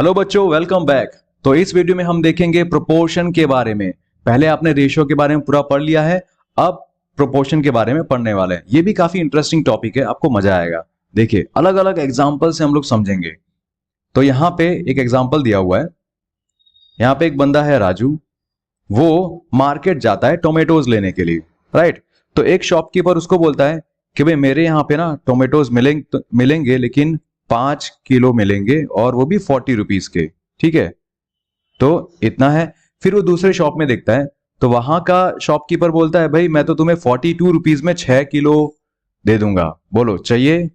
Hello बच्चों, welcome back. तो इस वीडियो में हम देखेंगे प्रोपोर्शन के बारे में। पहले आपने रेशियो के बारे में पूरा पढ़ लिया है, अब प्रोपोर्शन के बारे में पढ़ने वाले हैं। ये भी काफी इंटरेस्टिंग टॉपिक है, आपको मजा आएगा। देखिए, अलग अलग एग्जाम्पल से हम लोग समझेंगे। तो यहाँ पे एक एग्जाम्पल दिया हुआ है। यहाँ पे एक बंदा है राजू, वो मार्केट जाता है टोमेटोज लेने के लिए, राइट। तो एक शॉपकीपर उसको बोलता है कि भाई मेरे यहाँ पे ना टोमेटोज मिलेंगे लेकिन 5 किलो मिलेंगे और वो भी 40 रुपीज के, ठीक है। तो इतना है। फिर वो दूसरे शॉप में देखता है तो वहां का शॉपकीपर बोलता है भाई मैं तो तुम्हें 42 रुपीज में 6 किलो दे दूंगा, बोलो चाहिए।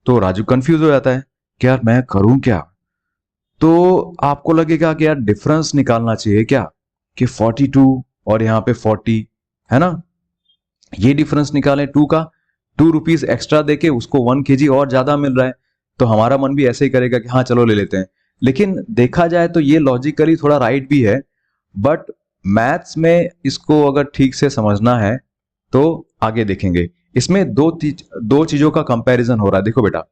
तो राजू कंफ्यूज हो जाता है कि यार मैं करूं क्या। तो आपको लगेगा कि यार डिफरेंस निकालना चाहिए क्या, कि 42 और यहाँ पे 40 है ना, ये डिफरेंस निकालें 2 का। 2 रुपीज एक्स्ट्रा देके उसको 1 kg और ज्यादा मिल रहा है, तो हमारा मन भी ऐसे ही करेगा कि हाँ चलो ले लेते हैं। लेकिन देखा जाए तो ये लॉजिकली थोड़ा राइट भी है, बट मैथ्स में इसको अगर ठीक से समझना है तो आगे देखेंगे। इसमें दो चीजों का कंपैरिजन हो रहा है। देखो बेटा,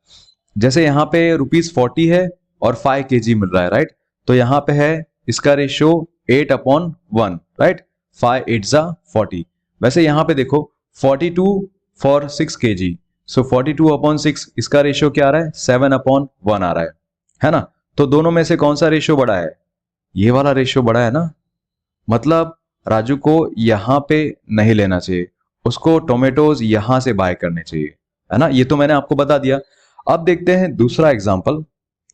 जैसे यहाँ पे ₹40 है और 5 kg मिल रहा है, राइट। तो यहाँ पे है इसका रेशियो 8/1, राइट। 5 8 जा 40। वैसे यहाँ पे देखो 42 फॉर 6 kg, सो 42/6 इसका रेशियो क्या आ रहा है, 7/1 आ रहा है ना। तो दोनों में से कौन सा रेशियो बड़ा है, ये वाला रेशियो बड़ा है ना। मतलब राजू को यहां पे नहीं लेना चाहिए, उसको टोमेटोज यहां से बाय करने चाहिए, है ना। ये तो मैंने आपको बता दिया। अब देखते हैं दूसरा एग्जांपल,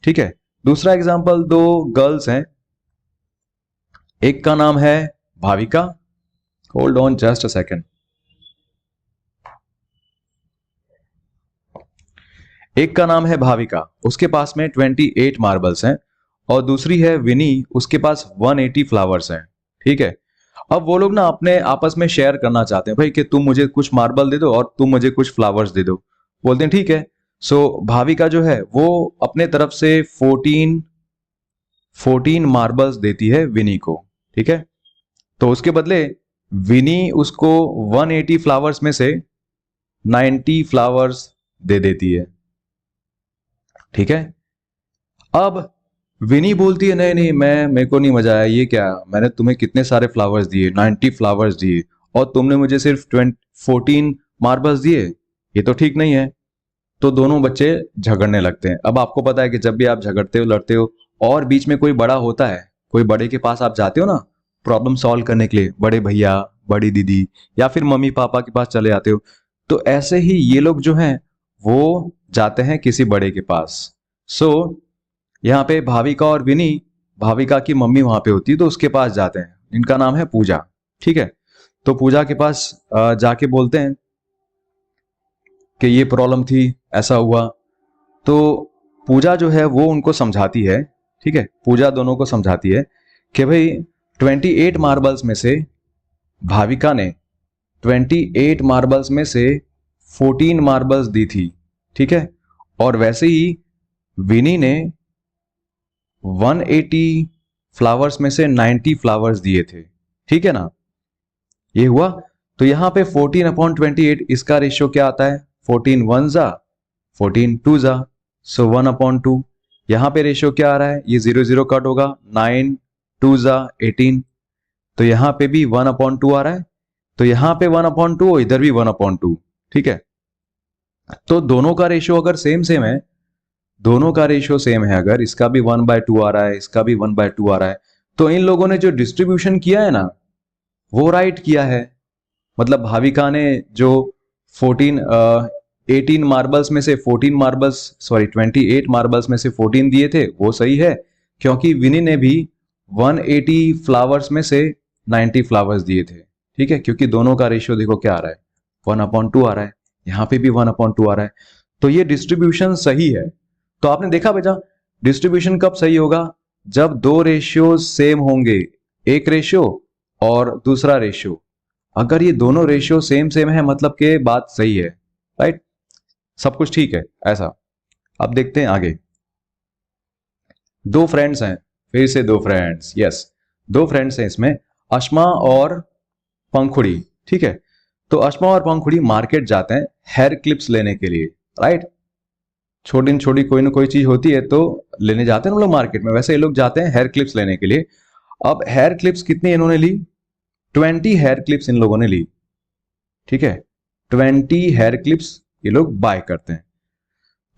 ठीक है। दूसरा एग्जांपल, दो गर्ल्स हैं, एक का नाम है Bhavika. Hold on just a second. एक का नाम है भाविका, उसके पास में 28 मार्बल्स हैं, और दूसरी है विनी, उसके पास 180 फ्लावर्स हैं, ठीक है। अब वो लोग ना अपने आपस में शेयर करना चाहते हैं, भाई कि तुम मुझे कुछ मार्बल दे दो और तुम मुझे कुछ फ्लावर्स दे दो। बोलते हैं ठीक है। सो भाविका जो है वो अपने तरफ से 14 मार्बल्स देती है विनी को, ठीक है। तो उसके बदले विनी उसको 180 फ्लावर्स में से 90 फ्लावर्स दे देती है, ठीक है। अब विनी बोलती है नहीं नहीं, मेरे को नहीं मजा आया, ये क्या, मैंने तुम्हें कितने सारे फ्लावर्स दिए, 90 फ्लावर्स दिए, और तुमने मुझे सिर्फ 14 मार्बल्स दिए, ये तो ठीक नहीं है। तो दोनों बच्चे झगड़ने लगते हैं। अब आपको पता है कि जब भी आप झगड़ते हो, लड़ते हो, और बीच में कोई बड़ा होता है, कोई बड़े के पास आप जाते हो ना प्रॉब्लम सॉल्व करने के लिए, बड़े भैया, बड़ी दीदी, या फिर मम्मी पापा के पास चले जाते हो, तो ऐसे ही ये लोग जो हैं वो जाते हैं किसी बड़े के पास। सो यहाँ पे भाविका और विनी, भाविका की मम्मी वहां पे होती है तो उसके पास जाते हैं, इनका नाम है पूजा, ठीक है। तो पूजा के पास जाके बोलते हैं कि ये प्रॉब्लम थी, ऐसा हुआ। तो पूजा जो है वो उनको समझाती है, ठीक है। पूजा दोनों को समझाती है कि भाई 28 मार्बल्स में से भाविका ने 28 मार्बल्स में से 14 मार्बल्स दी थी, ठीक है। और वैसे ही विनी ने 180 फ्लावर्स में से 90 फ्लावर्स दिए थे, ठीक है ना। ये हुआ। तो यहां पे 14/28 इसका रेशियो क्या आता है, 14 1 जा 14 2 जा, सो 1/2। यहां पे रेशियो क्या आ रहा है, ये 0 0 कट होगा, 9 2 जा 18। तो यहां पे भी 1/2 आ रहा है, तो यहां पे 1/2, इधर भी 1/2, ठीक है। तो दोनों का रेशियो अगर सेम सेम है, दोनों का रेशियो सेम है, अगर इसका भी 1/2 आ रहा है, इसका भी 1/2 आ रहा है, तो इन लोगों ने जो डिस्ट्रीब्यूशन किया है ना वो राइट किया है। मतलब भाविका ने जो 18 मार्बल्स में से 14 मार्बल्स, सॉरी 28 मार्बल्स में से 14 दिए थे, वो सही है। क्योंकि विनी ने भी 180 फ्लावर्स में से 90 फ्लावर्स दिए थे, ठीक है। क्योंकि दोनों का रेशियो देखो क्या आ रहा है, 1/2 आ रहा है, यहाँ पे भी 1/2 आ रहा है, तो ये डिस्ट्रीब्यूशन सही है। तो आपने देखा बेटा, डिस्ट्रीब्यूशन कब सही होगा, जब दो रेशियो सेम होंगे, एक रेशियो और दूसरा रेशियो। अगर ये दोनों रेशियो सेम सेम है मतलब के बात सही है, राइट, सब कुछ ठीक है ऐसा। अब देखते हैं आगे। दो फ्रेंड्स हैं, फिर से दो फ्रेंड्स, यस, दो फ्रेंड्स हैं इसमें, अश्मा और पंखुड़ी, ठीक है। तो अश्मा और पंखुड़ी मार्केट जाते हैं हेयर क्लिप्स लेने के लिए, राइट। छोटी छोटी कोई ना कोई चीज होती है तो लेने जाते हैं हम लोग मार्केट में, वैसे ये लोग जाते हैं हेयर क्लिप्स लेने के लिए। अब हेयर क्लिप्स कितनी इन्होंने ली? 20 हेयर क्लिप्स इन लोगों ने ली, ठीक है। 20 हेयर क्लिप्स ये लोग बाय करते हैं।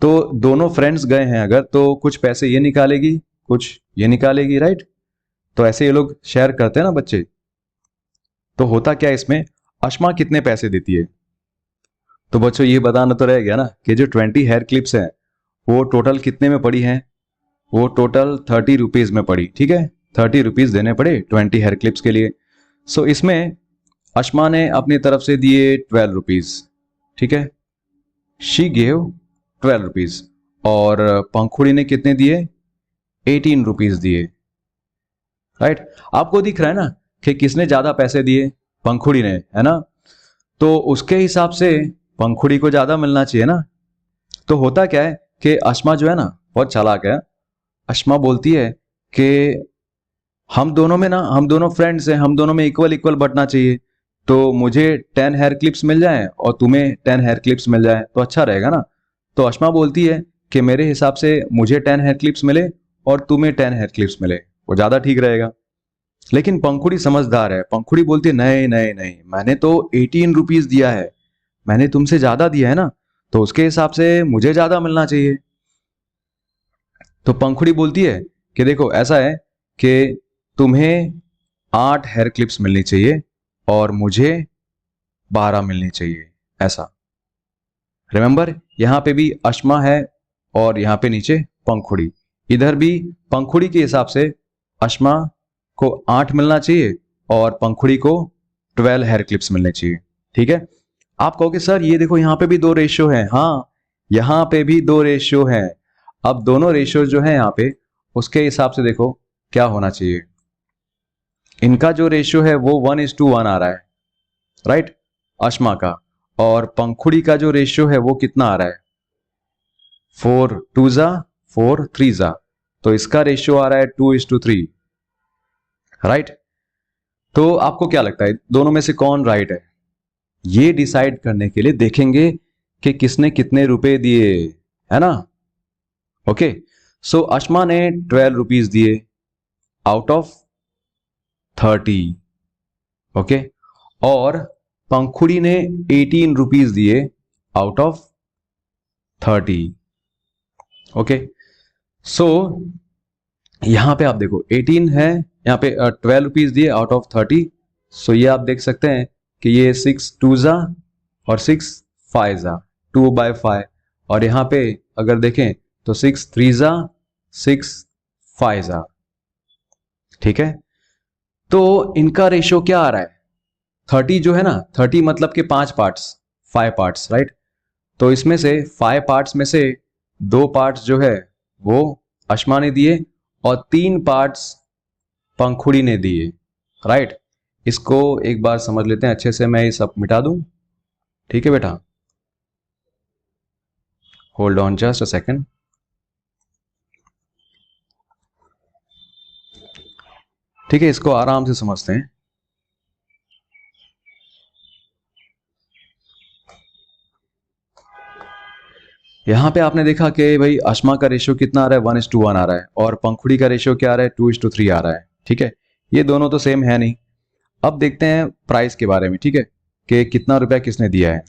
तो दोनों फ्रेंड्स गए हैं अगर, तो कुछ पैसे ये निकालेगी, कुछ ये निकालेगी, राइट। तो ऐसे ये लोग शेयर करते हैं ना बच्चे। तो होता क्या है इसमें, अश्मा कितने पैसे देती है? तो बच्चों ये बताना तो रह गया ना कि जो 20 हेयर क्लिप्स हैं वो टोटल कितने में पड़ी हैं? वो टोटल 30 रुपीज में पड़ी, ठीक है। 30 रुपीज देने पड़े 20 हेयर क्लिप्स के लिए। सो इसमें अश्मा ने अपनी तरफ से दिए 12 रुपीज, ठीक है। She gave 12 rupees. और पंखुड़ी ने कितने दिए? 18 रुपीज दिए, राइट। आपको दिख रहा है ना कि किसने ज्यादा पैसे दिए? पंखुड़ी ने, है ना। तो उसके हिसाब से पंखुड़ी को ज्यादा मिलना चाहिए ना। तो होता क्या है कि अश्मा जो है ना बहुत चालाक है। अश्मा बोलती है कि हम दोनों में ना, हम दोनों फ्रेंड्स हैं, हम दोनों में इक्वल इक्वल बंटना चाहिए। तो मुझे 10 हेयर क्लिप्स मिल जाएं और तुम्हें 10 हेयर क्लिप्स मिल जाए तो अच्छा रहेगा ना। तो अश्मा बोलती है कि मेरे हिसाब से मुझे 10 हेयर क्लिप्स मिले और तुम्हें 10 हेयर क्लिप्स मिले, वो ज्यादा ठीक रहेगा। लेकिन पंखुड़ी समझदार है, पंखुड़ी बोलती है नहीं नहीं नहीं, मैंने तो 18 रुपीज दिया है, मैंने तुमसे ज्यादा दिया है ना, तो उसके हिसाब से मुझे ज्यादा मिलना चाहिए। तो पंखुड़ी बोलती है कि देखो ऐसा है कि तुम्हें 8 हेयर क्लिप्स मिलनी चाहिए और मुझे 12 मिलनी चाहिए, ऐसा। रिमेंबर यहां पे भी अश्मा है और यहां पे नीचे पंखुड़ी। इधर भी पंखुड़ी के हिसाब से अश्मा को 8 मिलना चाहिए और पंखुड़ी को 12 हेयर क्लिप्स मिलने चाहिए, ठीक है। आप कहोगे सर ये देखो यहां पे भी 2 रेशियो हैं। हाँ, यहां पे भी 2 रेशियो हैं। अब दोनों रेशियो जो है यहां पे, उसके हिसाब से देखो क्या होना चाहिए। इनका जो रेशियो है वो 1:1 आ रहा है, राइट, अश्मा का। और पंखुड़ी का जो रेशियो है वो कितना आ रहा है? 4 2 4 3। तो इसका रेशियो आ रहा है 2:3, राइट। तो आपको क्या लगता है दोनों में से कौन राइट है? ये डिसाइड करने के लिए देखेंगे कि किसने कितने रुपए दिए, है ना। ओके, सो अश्मा ने 12 रुपीज दिए आउट ऑफ 30, ओके। और पंखुड़ी ने 18 रुपीज दिए आउट ऑफ 30, ओके। सो यहां पे आप देखो 18 है, यहां पे 12 रुपीज दिए आउट ऑफ 30। सो ये आप देख सकते हैं कि ये 6 2 और 6 5 2/5। और यहां पे अगर देखें तो 6 3 6 5, ठीक है। तो इनका रेशियो क्या आ रहा है? 30 जो है ना, 30 मतलब के 5 पार्ट्स, 5 पार्ट्स, राइट। तो इसमें से 5 पार्ट्स में से 2 पार्ट्स जो है वो अश्मा ने दिए और 3 पार्ट्स पंखुड़ी ने दिए, राइट। इसको एक बार समझ लेते हैं अच्छे से, मैं ये सब मिटा दूं, ठीक है बेटा। Hold on just a second. ठीक है, इसको आराम से समझते हैं। यहां पे आपने देखा कि भाई अश्मा का रेशियो कितना आ रहा है? 1:1 आ रहा है और पंखुड़ी का रेशियो क्या आ रहा है? 2:3 आ रहा है, ठीक है। ये दोनों तो सेम है नहीं। अब देखते हैं प्राइस के बारे में, ठीक है, कि कितना रुपया किसने दिया है।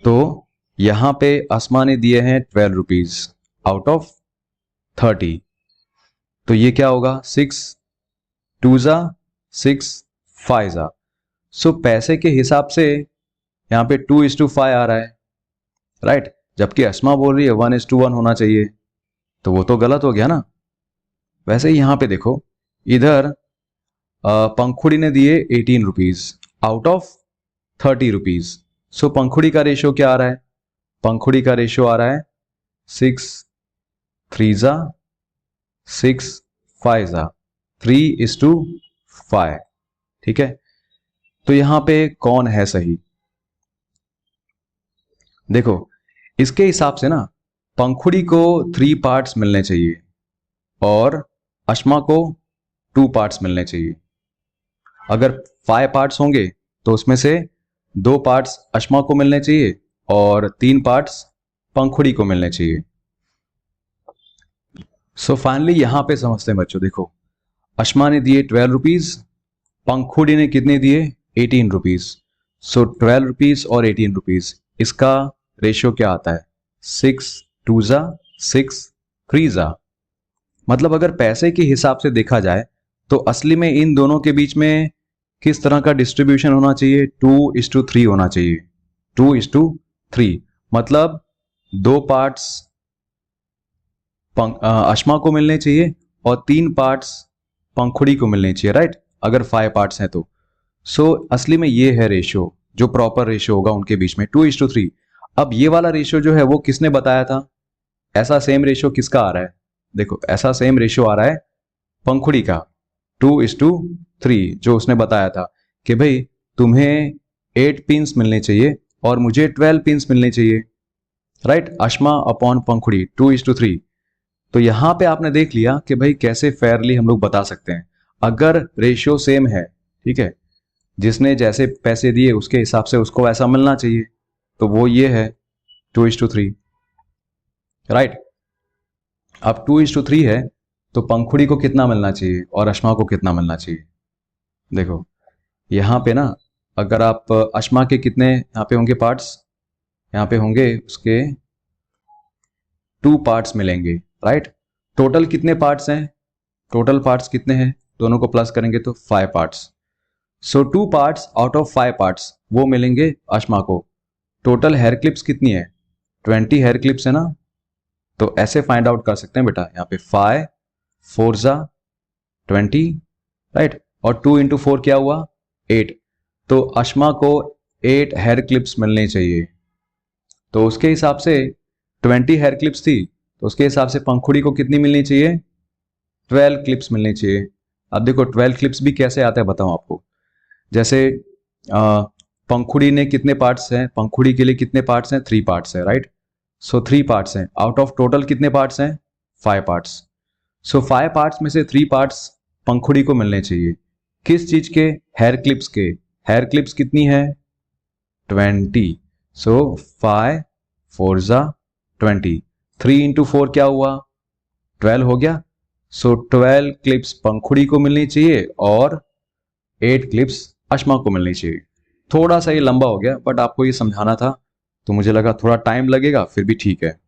तो यहां पे अश्मा ने दिए हैं 12 रुपीज आउट ऑफ 30। तो ये क्या होगा? 6 2 6 5। सो पैसे के हिसाब से यहां पे 2:5 आ रहा है, राइट। जबकि अश्मा बोल रही है 1:1 होना चाहिए, तो वो तो गलत हो गया ना। वैसे ही यहां पे देखो, इधर पंखुड़ी ने दिए 18 रुपीज आउट ऑफ 30 रुपीज। सो पंखुड़ी का रेशियो क्या आ रहा है? पंखुड़ी का रेशियो आ रहा है 6 3 6 5 3:5, ठीक है। तो यहां पे कौन है सही? देखो इसके हिसाब से ना पंखुड़ी को 3 पार्ट्स मिलने चाहिए और अश्मा को 2 पार्ट्स मिलने चाहिए। अगर 5 पार्ट्स होंगे तो उसमें से 2 पार्ट्स अश्मा को मिलने चाहिए और 3 पार्ट्स पंखुड़ी को मिलने चाहिए। सो फाइनली यहां पे समझते हैं बच्चों, देखो अश्मा ने दिए 12 रुपीज, पंखुड़ी ने कितने दिए 18 रुपीज। सो 12 रुपीज और 18 रुपीज, इसका रेशियो क्या आता है 6 2 जा 6 3 जा। मतलब अगर पैसे के हिसाब से देखा जाए तो असली में इन दोनों के बीच में किस तरह का डिस्ट्रीब्यूशन होना चाहिए 2:3 होना चाहिए। 2:3 मतलब 2 पार्ट्स अश्मा को मिलने चाहिए और 3 पार्ट्स पंखुड़ी को मिलने चाहिए, राइट, अगर 5 पार्ट्स हैं तो। सो असली में ये है रेशियो, जो प्रॉपर रेशियो होगा उनके बीच में 2:3। अब ये वाला रेशियो जो है वो किसने बताया था, ऐसा सेम रेशियो किसका आ रहा है, देखो ऐसा सेम रेशियो आ रहा है पंखुड़ी का 2:3, जो उसने बताया था कि भाई तुम्हें 8 पिंस मिलने चाहिए और मुझे 12 पिंस मिलने चाहिए, राइट, अश्मा अपॉन पंखुड़ी 2:3। तो यहां पे आपने देख लिया कि भाई कैसे फेयरली हम लोग बता सकते हैं। अगर रेशियो सेम है, ठीक है, जिसने जैसे पैसे दिए उसके हिसाब से उसको ऐसा मिलना चाहिए, तो वो ये है 2:3, राइट। अब 2:3 है तो पंखुड़ी को कितना मिलना चाहिए और अश्मा को कितना मिलना चाहिए। देखो यहां पे ना, अगर आप अश्मा के कितने यहाँ पे होंगे पार्ट्स, यहाँ पे होंगे उसके 2 पार्ट्स मिलेंगे, राइट। टोटल कितने पार्ट्स हैं, टोटल पार्ट्स कितने हैं, दोनों को प्लस करेंगे तो 5 parts. So 2 parts out of 5 parts वो मिलेंगे अश्मा को। टोटल हेयर क्लिप्स कितनी है 20 हेयर क्लिप्स है ना, तो ऐसे फाइंड आउट कर सकते हैं बेटा, यहाँ पे 5 4 जा 20, राइट, और 2 into 4 क्या हुआ 8। तो अश्मा को 8 हेयर क्लिप्स मिलने चाहिए, तो उसके हिसाब से 20 हेयर क्लिप्स थी, तो उसके हिसाब से पंखुड़ी को कितनी मिलनी चाहिए 12 क्लिप्स मिलनी चाहिए। अब देखो 12 क्लिप्स भी कैसे आता है बताऊं आपको, जैसे पंखुड़ी ने कितने पार्ट्स हैं, पंखुड़ी के लिए कितने पार्ट्स हैं 3 पार्ट्स हैं, राइट। सो 3 पार्ट्स हैं आउट ऑफ टोटल कितने पार्ट्स हैं 5 पार्ट्स। सो 5 पार्ट्स में से 3 पार्ट्स पंखुड़ी को मिलने चाहिए, किस चीज के, हेयर क्लिप्स के। हेयर क्लिप्स कितनी है 20, सो 5 4 जा 20, 3 into 4 क्या हुआ 12 हो गया। सो 12 क्लिप्स पंखुड़ी को मिलनी चाहिए और 8 क्लिप्स अश्मा को मिलनी चाहिए। थोड़ा सा ये लंबा हो गया, बट आपको ये समझाना था तो मुझे लगा थोड़ा टाइम लगेगा, फिर भी ठीक है।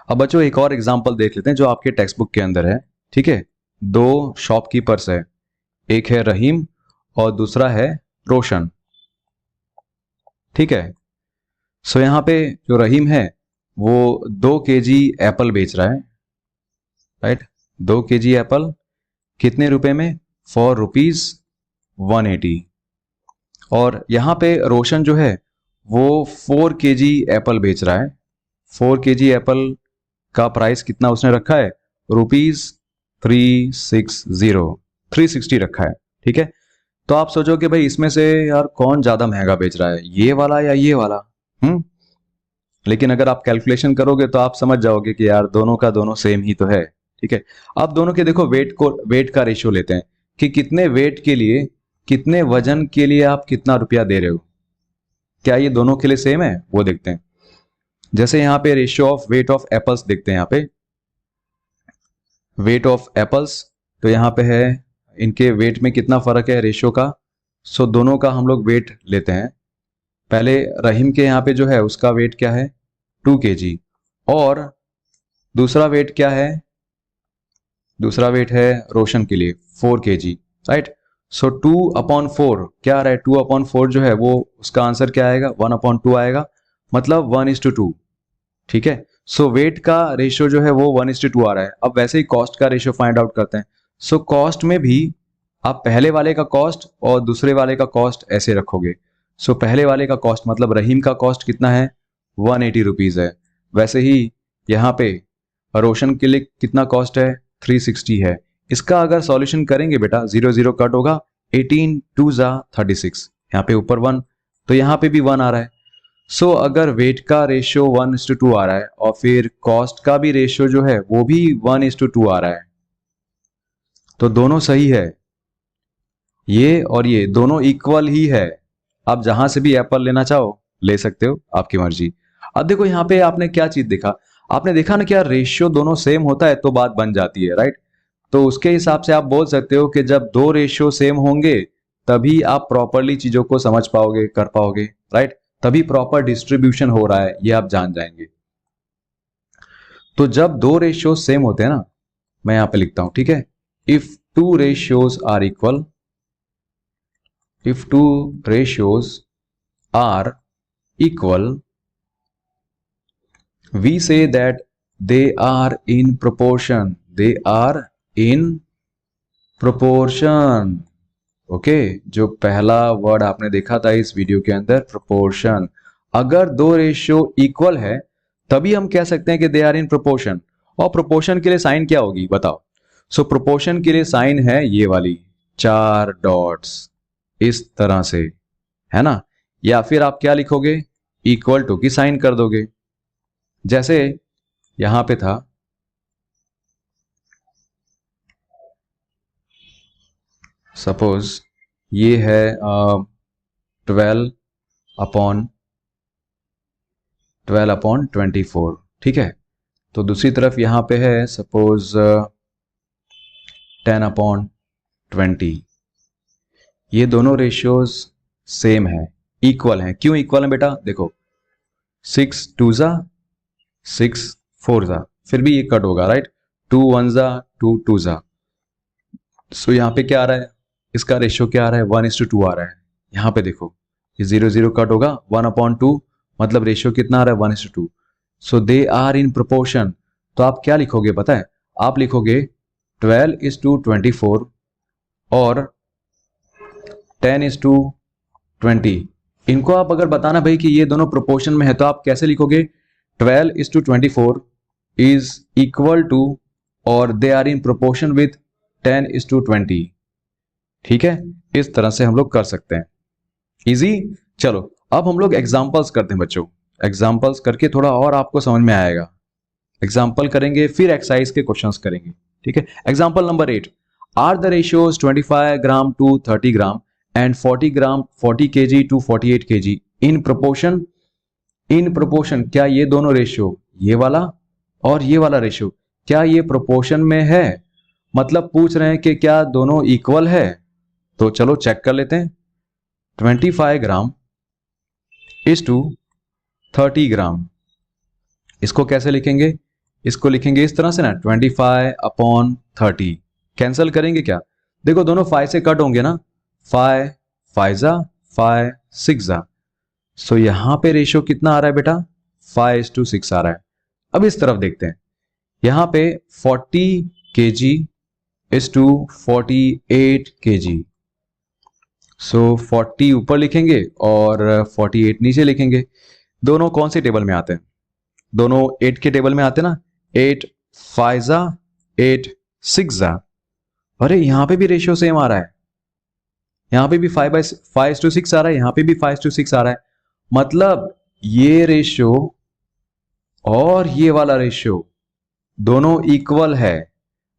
अब बच्चों एक और एग्जांपल देख लेते हैं जो आपके टेक्स्ट बुक के अंदर है, ठीक है। 2 शॉपकीपर्स है, एक है रहीम और दूसरा है रोशन, ठीक है। सो यहां पे जो रहीम है वो 2 kg एप्पल बेच रहा है, राइट। 2 kg एप्पल कितने रुपए में ₹4.180। और यहां पे रोशन जो है वो 4 kg एप्पल बेच रहा है। 4 kg एप्पल का प्राइस कितना उसने रखा है ₹360 रखा है, ठीक है। तो आप सोचो कि भाई इसमें से यार कौन ज्यादा महंगा बेच रहा है, ये वाला या ये वाला। लेकिन अगर आप कैलकुलेशन करोगे तो आप समझ जाओगे कि यार दोनों का दोनों सेम ही तो है, ठीक है। आप दोनों के देखो वेट का रेशियो लेते हैं कि कितने वेट के लिए, कितने वजन के लिए आप कितना रुपया दे रहे हो, क्या ये दोनों के लिए सेम है वो देखते हैं। जैसे यहाँ पे ratio of weight of apples देखते हैं, यहाँ पे वेट ऑफ एप्पल्स, तो यहाँ पे है इनके वेट में कितना फर्क है रेशियो का। सो दोनों का हम लोग वेट लेते हैं। पहले रहीम के यहाँ पे जो है उसका वेट क्या है 2 kg, और दूसरा वेट क्या है, दूसरा वेट है रोशन के लिए 4 kg, राइट। सो 2/4 क्या आ रहा है, 2/4 जो है वो उसका आंसर क्या आएगा 1/2 आएगा, मतलब 1:2, ठीक है। सो वेट का रेशियो जो है वो 1:2 आ रहा है। अब वैसे ही कॉस्ट का रेशियो फाइंड आउट करते हैं। सो कॉस्ट में भी आप पहले वाले का कॉस्ट और दूसरे वाले का कॉस्ट ऐसे रखोगे। सो पहले वाले का कॉस्ट मतलब रहीम का कॉस्ट कितना है 180 रुपीज है, वैसे ही यहाँ पे रोशन के लिए कितना कॉस्ट है 360 है। इसका अगर सॉल्यूशन करेंगे बेटा 0 0 कट होगा, 18 2 जा 36, यहाँ पे ऊपर 1 तो यहाँ पे भी 1 आ रहा है। सो अगर वेट का रेशियो 1:2 आ रहा है और फिर कॉस्ट का भी रेशियो जो है वो भी 1:2 आ रहा है, तो दोनों सही है। ये और ये दोनों इक्वल ही है। आप जहां से भी एप्पल लेना चाहो ले सकते हो, आपकी मर्जी। अब देखो यहाँ पे आपने क्या चीज देखा, आपने देखा ना क्या रेशियो दोनों सेम होता है तो बात बन जाती है, राइट। तो उसके हिसाब से आप बोल सकते हो कि जब दो रेशियो सेम होंगे तभी आप प्रॉपरली चीजों को समझ पाओगे, कर पाओगे, राइट। तभी प्रॉपर डिस्ट्रीब्यूशन हो रहा है ये आप जान जाएंगे। तो जब दो रेशियो सेम होते हैं ना, मैं यहां पे लिखता हूं, ठीक है। If two ratios are equal, if two ratios are equal, we say that they are in proportion, they are in proportion। Okay, जो पहला वर्ड आपने देखा था इस वीडियो के अंदर, प्रोपोर्शन। अगर दो रेशियो इक्वल है तभी हम कह सकते हैं कि दे आर इन प्रोपोर्शन। और प्रोपोर्शन के लिए साइन क्या होगी बताओ। सो प्रोपोर्शन के लिए साइन है ये वाली 4 डॉट्स, इस तरह से, है ना। या फिर आप क्या लिखोगे, इक्वल टू की साइन कर दोगे। जैसे यहां पे था, सपोज ये है 12/24, ठीक है। तो दूसरी तरफ यहां पे है सपोज 10/20। ये दोनों रेशियोज सेम है, इक्वल हैं। क्यों इक्वल है बेटा, देखो 6 2 जा 6 4 जा, फिर भी ये कट होगा, राइट। 2 1 जा 2 2 जा। सो यहाँ पे क्या आ रहा है, इसका रेशियो क्या आ रहा है, 1:2 आ रहा है। यहाँ पे देखो ये 0 0 कट होगा, 1/2 मतलब रेशियो कितना आ रहा है, 1:2। सो दे आर इन प्रोपोर्शन। तो आप क्या लिखोगे पता है, आप लिखोगे 12:24 और 10:20। इनको आप अगर बताना भाई कि ये दोनों प्रोपोर्शन में है तो आप कैसे लिखोगे, 12:24 इज इक्वल टू और they are in proportion with 10:20। ठीक है, इस तरह से हम लोग कर सकते हैं, इजी। चलो अब हम लोग एग्जांपल्स करते हैं बच्चों, एग्जांपल्स करके थोड़ा और आपको समझ में आएगा। एग्जांपल करेंगे फिर एक्सरसाइज के क्वेश्चंस करेंगे, ठीक है। Example number 8, are the ratios 25 gram to 30 gram and 40 kg to 48 kg in proportion. In proportion, क्या ये दोनों रेशियो, ये वाला और ये वाला रेशियो, क्या ये प्रोपोर्शन में है, मतलब पूछ रहे हैं कि क्या दोनों इक्वल है। तो चलो चेक कर लेते हैं। 25 ग्राम इज टू 30 ग्राम, इसको कैसे लिखेंगे, इसको लिखेंगे इस तरह से ना, 25/30। कैंसिल करेंगे क्या, देखो दोनों 5 से कट होंगे ना, 5 5 जा 5 6 जा। सो यहां पे रेशियो कितना आ रहा है बेटा, 5:6 आ रहा है। अब इस तरफ देखते हैं, यहां पे 40 kg इज टू 48 kg। सो 40 ऊपर लिखेंगे और 48 नीचे लिखेंगे। दोनों कौन से टेबल में आते हैं, दोनों 8 के टेबल में आते हैं ना, 8 5 जा 8 6 जा। अरे यहां पे भी रेशियो सेम आ रहा है, यहां पे भी 5/6 आ रहा है, यहां पे भी 5:6 आ रहा है। मतलब ये रेशियो और ये वाला रेशियो दोनों इक्वल है,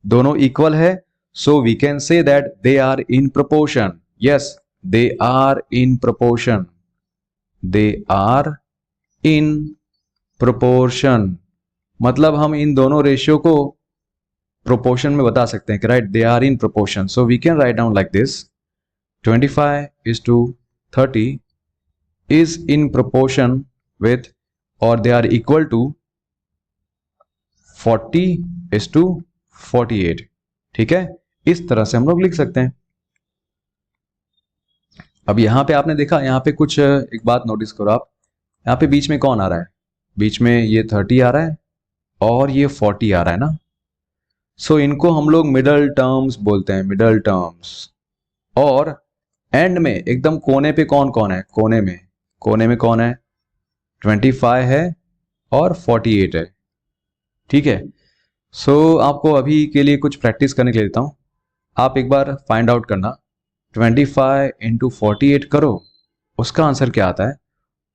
दोनों इक्वल है। So we can say that they are in proportion. Yes, they are in proportion, they are in proportion. मतलब हम इन दोनों रेशियो को प्रोपोर्शन में बता सकते हैं कि right they are in proportion. So we can write down like this, 25:30 is in proportion with or they are equal to 40:48। ठीक है, इस तरह से हम लोग लिख सकते हैं। अब यहां पे आपने देखा, यहां पे कुछ एक बात नोटिस करो आप, यहां पे बीच में कौन आ रहा है, बीच में ये 30 आ रहा है और ये 40 आ रहा है ना। सो इनको हम लोग मिडल टर्म्स बोलते हैं, मिडल टर्म्स। और एंड में एकदम कोने पे कौन कौन है, कोने में कौन है, 25 है और 48 है। ठीक है, सो आपको अभी के लिए कुछ प्रैक्टिस करने के लिए देता हूं, आप एक बार फाइंड आउट करना, 25 × 48 करो, उसका आंसर क्या आता है।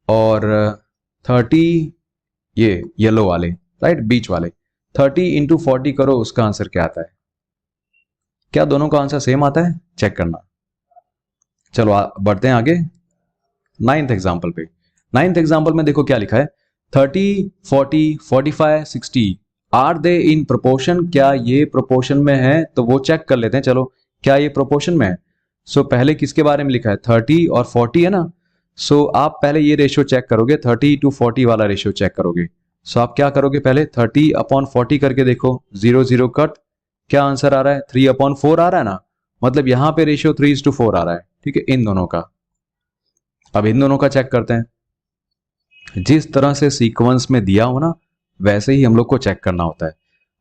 और 30, ये येलो वाले राइट, बीच वाले, 30 × 40 करो, उसका आंसर क्या आता है। क्या दोनों का आंसर सेम आता है, चेक करना। चलो बढ़ते हैं आगे नाइन्थ एग्जाम्पल पे। नाइन्थ एग्जाम्पल में देखो क्या लिखा है, 30, 40, 45, 60 आर दे इन प्रोपोर्शन, क्या ये प्रोपोर्शन में है? तो वो चेक कर लेते हैं, चलो क्या ये प्रोपोर्शन में है। सो पहले किसके बारे में लिखा है, 30 और 40 है ना। सो आप पहले ये रेशियो चेक करोगे, 30 to 40 वाला रेशियो चेक करोगे। सो आप क्या करोगे, पहले 30/40 करके देखो, 0 0 कट, क्या आंसर आ रहा है, 3/4 आ रहा है ना। मतलब यहां पे रेशियो 3:4 आ रहा है, ठीक है, इन दोनों का। अब इन दोनों का चेक करते हैं। जिस तरह से सीक्वेंस में दिया हो ना, वैसे ही हम लोग को चेक करना होता है।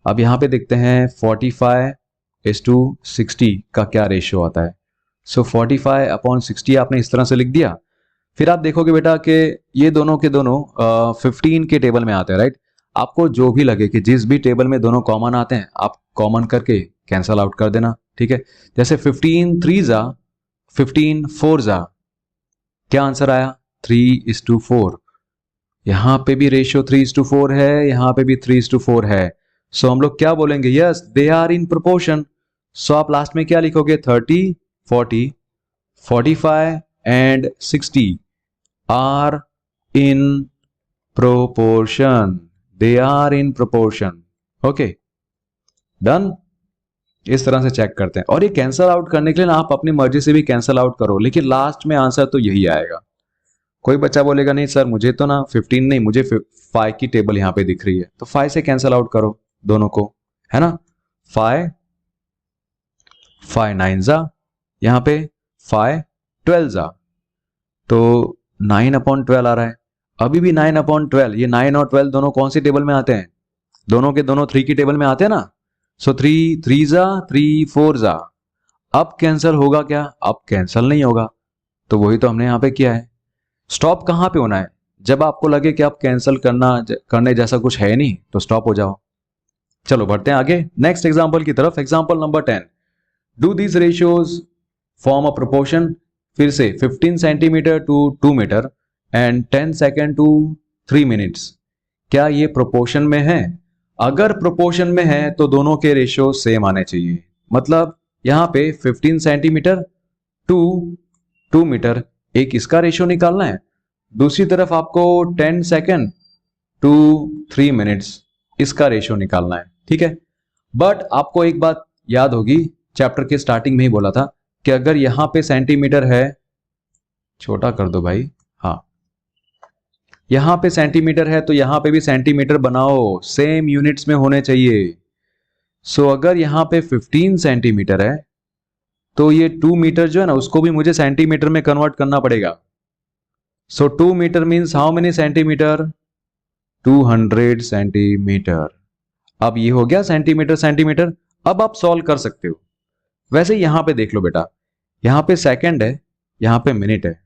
अब यहां पे देखते हैं 45:60 का क्या रेशियो आता है। सो 45/60 आपने इस तरह से लिख दिया। फिर आप देखोगे बेटा कि ये दोनों के दोनों 15 के टेबल में आते हैं, राइट। आपको जो भी लगे कि जिस भी टेबल में दोनों कॉमन आते हैं, आप कॉमन करके कैंसल आउट कर देना, ठीक है। जैसे 15 3 15 4 क्या आंसर आया, 3:4। यहां पे भी रेशियो 3:4 है, यहां पे भी 3:4 है। सो हम लोग क्या बोलेंगे, yes they are in proportion. So आप लास्ट में क्या लिखोगे, 30, 40, 45 and 60 are in proportion, they are in proportion. Okay, done. इस तरह से चेक करते हैं। और ये कैंसल आउट करने के लिए ना आप अपनी मर्जी से भी कैंसल आउट करो, लेकिन लास्ट में आंसर तो यही आएगा। कोई बच्चा बोलेगा नहीं सर मुझे तो ना 15 नहीं, मुझे 5 की टेबल यहां पे दिख रही है, तो 5 से कैंसल आउट करो दोनों को, है ना। 5 5 9 यहां पे 5 12 तो 9/12 आ रहा है। अभी भी 9/12, ये 9 और 12 दोनों कौन सी टेबल में आते हैं, दोनों के दोनों 3 की टेबल में आते हैं ना। सो 3 3 3 4 अब कैंसल होगा क्या, अब कैंसल नहीं होगा। तो वही तो हमने यहां पे किया है। स्टॉप कहां पे होना है, जब आपको लगे कि आप कैंसिल करने जैसा कुछ है नहीं, तो स्टॉप हो जाओ। चलो बढ़ते हैं आगे नेक्स्ट एग्जांपल की तरफ। Example number 10, do these ratios form a proportion. फिर से 15 centimetre to 2 metre and 10 second to 3 minutes, क्या ये प्रोपोर्शन में है? अगर प्रोपोर्शन में है तो दोनों के रेशियो सेम आने चाहिए। मतलब यहां पे 15 सेंटीमीटर टू 2 मीटर, एक इसका रेशियो निकालना है। दूसरी तरफ आपको 10 सेकेंड टू 3 मिनट्स, इसका रेशियो निकालना है, ठीक है। बट आपको एक बात याद होगी, चैप्टर के स्टार्टिंग में ही बोला था कि अगर यहां पे सेंटीमीटर है, छोटा कर दो भाई, हाँ, यहां पे सेंटीमीटर है तो यहां पे भी सेंटीमीटर बनाओ, सेम यूनिट्स में होने चाहिए। सो अगर यहां पे 15 सेंटीमीटर है तो ये 2 मीटर जो है ना, उसको भी मुझे सेंटीमीटर में कन्वर्ट करना पड़ेगा। So 2 metre means how many centimetre, 200 centimetre. अब ये हो गया सेंटीमीटर सेंटीमीटर। अब आप सॉल्व कर सकते हो। वैसे यहां पे देख लो बेटा, यहां पे सेकंड है, यहां पे मिनट है।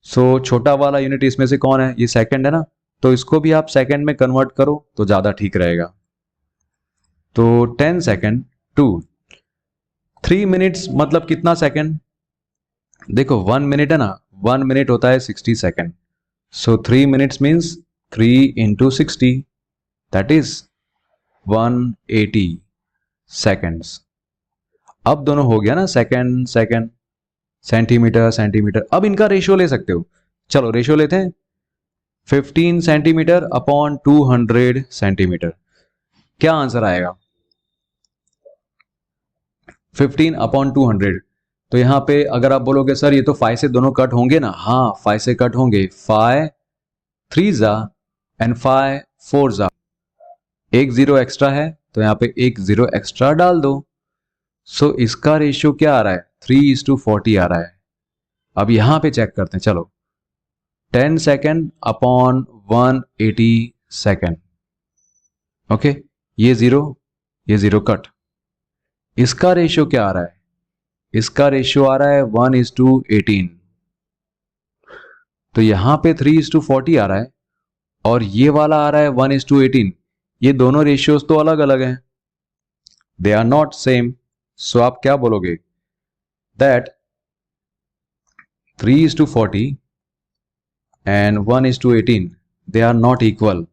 सो छोटा वाला यूनिट इसमें से कौन है, ये सेकंड है ना, तो इसको भी आप सेकंड में कन्वर्ट करो तो ज्यादा ठीक रहेगा। तो 10 सेकंड टू 3 मिनट्स मतलब कितना सेकंड, देखो 1 मिनट है ना, 1 मिनट होता है 60 second. So 3 minutes means 3 into 60, that is 180 seconds. अब दोनों हो गया ना, सेकंड सेकंड, सेंटीमीटर सेंटीमीटर। अब इनका रेशियो ले सकते हो, चलो रेशियो लेते हैं। 15 सेंटीमीटर अपॉन 200 सेंटीमीटर, क्या आंसर आएगा, 15/200। तो यहां पे अगर आप बोलोगे सर ये तो 5 से दोनों कट होंगे ना, हाँ 5 से कट होंगे, 5 3 एंड 5 4 एक 0 एक्स्ट्रा है तो यहां पे एक 0 एक्स्ट्रा डाल दो। सो इसका रेशियो क्या आ रहा है, 3:40 आ रहा है। अब यहां पे चेक करते हैं, चलो 10 सेकेंड अपॉन 180 सेकेंड, ओके, ये 0 कट। इसका रेशियो क्या आ रहा है, इसका रेशियो आ रहा है 1:18। तो यहां पे 3:40 आ रहा है और ये वाला आ रहा है 1:18। ये दोनों रेशियोज तो अलग अलग हैं, दे आर नॉट सेम। सो आप क्या बोलोगे, that 3:40 and 1:18 they are not equal,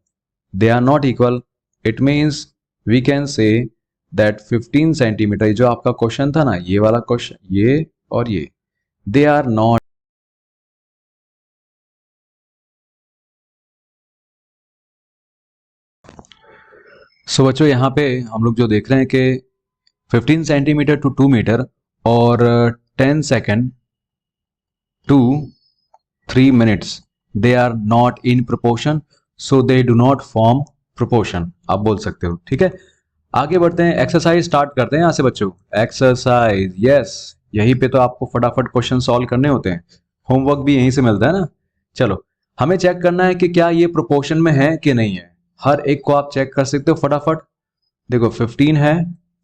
they are not equal। it means we can say that 15 centimetre, जो आपका क्वेश्चन था ना, ये वाला क्वेश्चन, ये और ये दे आर नॉट। सो बच्चों यहाँ पे हम लोग जो देख रहे हैं कि 15 सेंटीमीटर टू 2 मीटर और 10 second to 3 minutes, they are not in proportion, so they do not form proportion, आप बोल सकते हो। ठीक है, आगे बढ़ते हैं, एक्सरसाइज स्टार्ट करते हैं यहाँ से बच्चों। एक्सरसाइज, यस, यहीं पे तो आपको फटाफट क्वेश्चन सॉल्व करने होते हैं, होमवर्क भी यहीं से मिलता है ना। चलो, हमें चेक करना है कि क्या ये प्रोपोर्शन में है कि नहीं है। हर एक को आप चेक कर सकते हो फटाफट। देखो 15 है,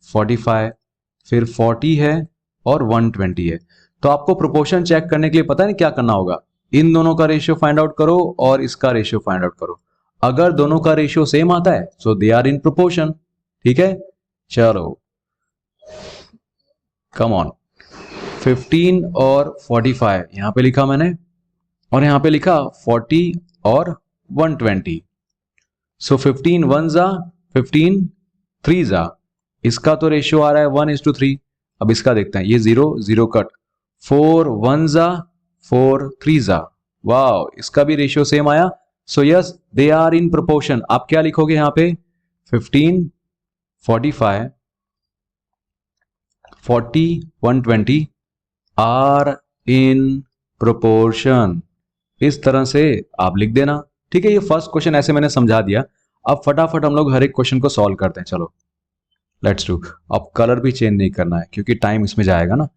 45, फिर 40 है और 120 है। तो आपको प्रोपोर्शन चेक करने के लिए पता नहीं क्या करना होगा, इन दोनों का रेशियो फाइंड आउट करो और इसका रेशियो फाइंड आउट करो। अगर दोनों का रेशियो सेम आता है सो दे आर इन प्रोपोर्शन। ठीक है, चलो कम ऑन। 15 और 45 यहां पे लिखा मैंने, और यहां पे लिखा 40 और 120। सो 15 वन जा 15 3 जा, इसका तो रेशियो आ रहा है 1:3। अब इसका देखते हैं, ये 0 0 कट, 4 1 जा 4 3 जा, वाओ, इसका भी रेशियो सेम आया। So yes, they are in proportion. आप क्या लिखोगे यहां पे, 15 45 40 120 आर इन प्रोपोर्शन, इस तरह से आप लिख देना। ठीक है, ये फर्स्ट क्वेश्चन ऐसे मैंने समझा दिया। अब फटाफट हम लोग हर एक क्वेश्चन को सॉल्व करते हैं। चलो लेट्स डू। अब कलर भी चेंज नहीं करना है क्योंकि टाइम इसमें जाएगा ना।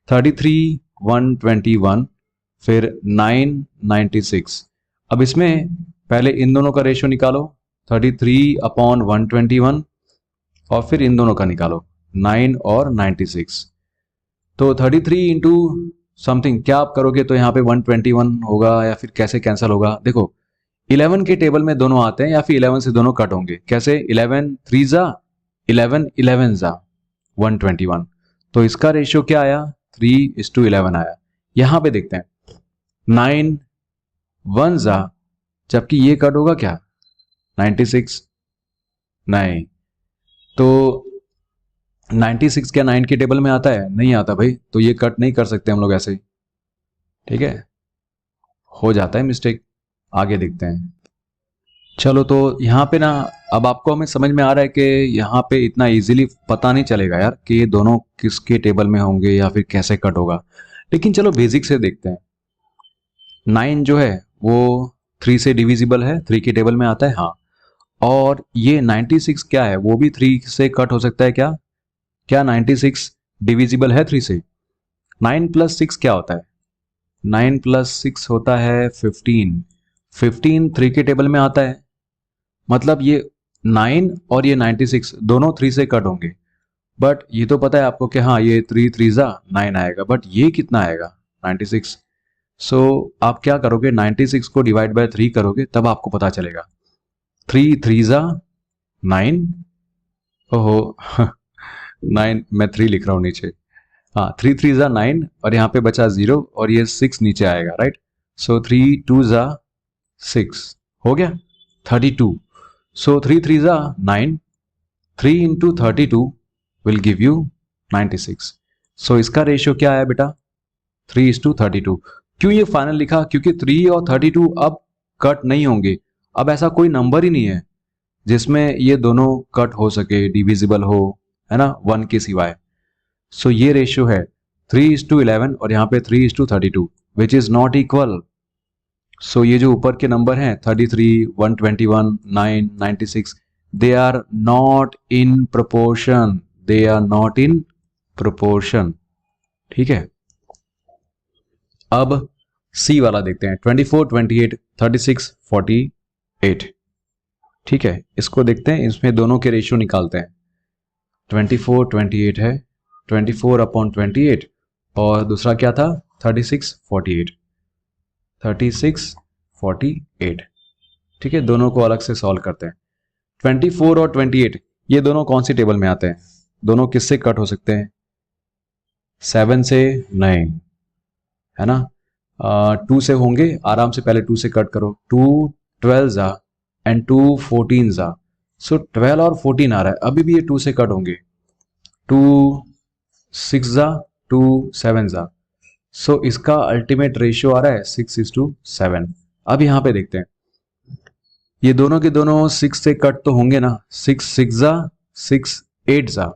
33 121, फिर 9 96। अब इसमें पहले इन दोनों का रेशियो निकालो, 33 अपॉन 121, और फिर इन दोनों का निकालो 9 और 96। तो 33 इंटू समथिंग क्या आप करोगे तो यहाँ पे 121 होगा, या फिर कैसे कैंसिल होगा। देखो 11 के टेबल में दोनों आते हैं या फिर 11 से दोनों कट होंगे। कैसे, 11 3 जा 11 11 जा 121। तो इसका रेशियो क्या आया, 3:11 आया। यहां पे देखते हैं 9 1 जा, जबकि ये कट होगा क्या 96, नहीं, तो 96 क्या 9 के टेबल में आता है, नहीं आता भाई, तो ये कट नहीं कर सकते हम लोग ऐसे। ठीक है, हो जाता है मिस्टेक। आगे देखते हैं। चलो तो यहाँ पे ना, अब आपको हमें समझ में आ रहा है कि यहाँ पे इतना इजीली पता नहीं चलेगा यार कि ये दोनों किसके टेबल में होंगे या फिर कैसे कट होगा। लेकिन चलो बेसिक से देखते हैं। 9 जो है वो 3 से डिविजिबल है, 3 के टेबल में आता है, हाँ। और ये 96 क्या है, वो भी 3 से कट हो सकता है क्या, क्या 96 डिविजिबल है 3 से। 9 + 6 क्या होता है, 9 + 6 होता है 15। 15 3 के टेबल में आता है, मतलब ये 9 और ये 96 दोनों 3 से कट होंगे। बट ये तो पता है आपको कि हाँ ये 3 3 जा 9 आएगा, बट ये कितना आएगा 96। सो आप क्या करोगे, 96 को डिवाइड बाय 3 करोगे तब आपको पता चलेगा। 3 3 जा 9, ओहो 9, मैं 3 लिख रहा हूँ नीचे, हाँ 3 3 जा 9, और यहाँ पे बचा 0 और ये 6 नीचे आएगा, राइट। सो 3 2 जा 6 हो गया 32। सो 3 3 जा 9, 3 इंटू 32 विल गिव यू 96। सो इसका रेशियो क्या है बेटा, 3:32। क्यों ये फाइनल लिखा, क्योंकि 3 और 32 अब कट नहीं होंगे। अब ऐसा कोई नंबर ही नहीं है जिसमें ये दोनों कट हो सके, डिविजिबल हो, है ना, 1 के सिवाय। सो ये रेशियो है 3:11 और यहाँ पे 3:32 विच इज नॉट इक्वल। सो ये जो ऊपर के नंबर हैं 33 121 9 96, they are not in proportion, they are not in proportion. ठीक है, अब सी वाला देखते हैं, 24 28 36 48। ठीक है, इसको देखते हैं, इसमें दोनों के रेशियो निकालते हैं। 24 28 है, 24 अपॉन 28, और दूसरा क्या था 36 48, 36 48। ठीक है, दोनों को अलग से सॉल्व करते हैं। 24 और 28 ये दोनों कौन सी टेबल में आते हैं, दोनों किससे कट हो सकते हैं, 7 से नहीं, है ना। 2 से होंगे, आराम से पहले 2 से कट करो, 2 12 जा एंड 2 14 जा। सो 12 और 14 आ रहा है, अभी भी ये 2 से कट होंगे, 2 6 जा 2 7 जा। सो इसका अल्टीमेट रेशियो आ रहा है 6:7। अब यहाँ पे देखते हैं, ये दोनों के दोनों 6 से कट तो होंगे ना, 6 6 जा 6 8 जा,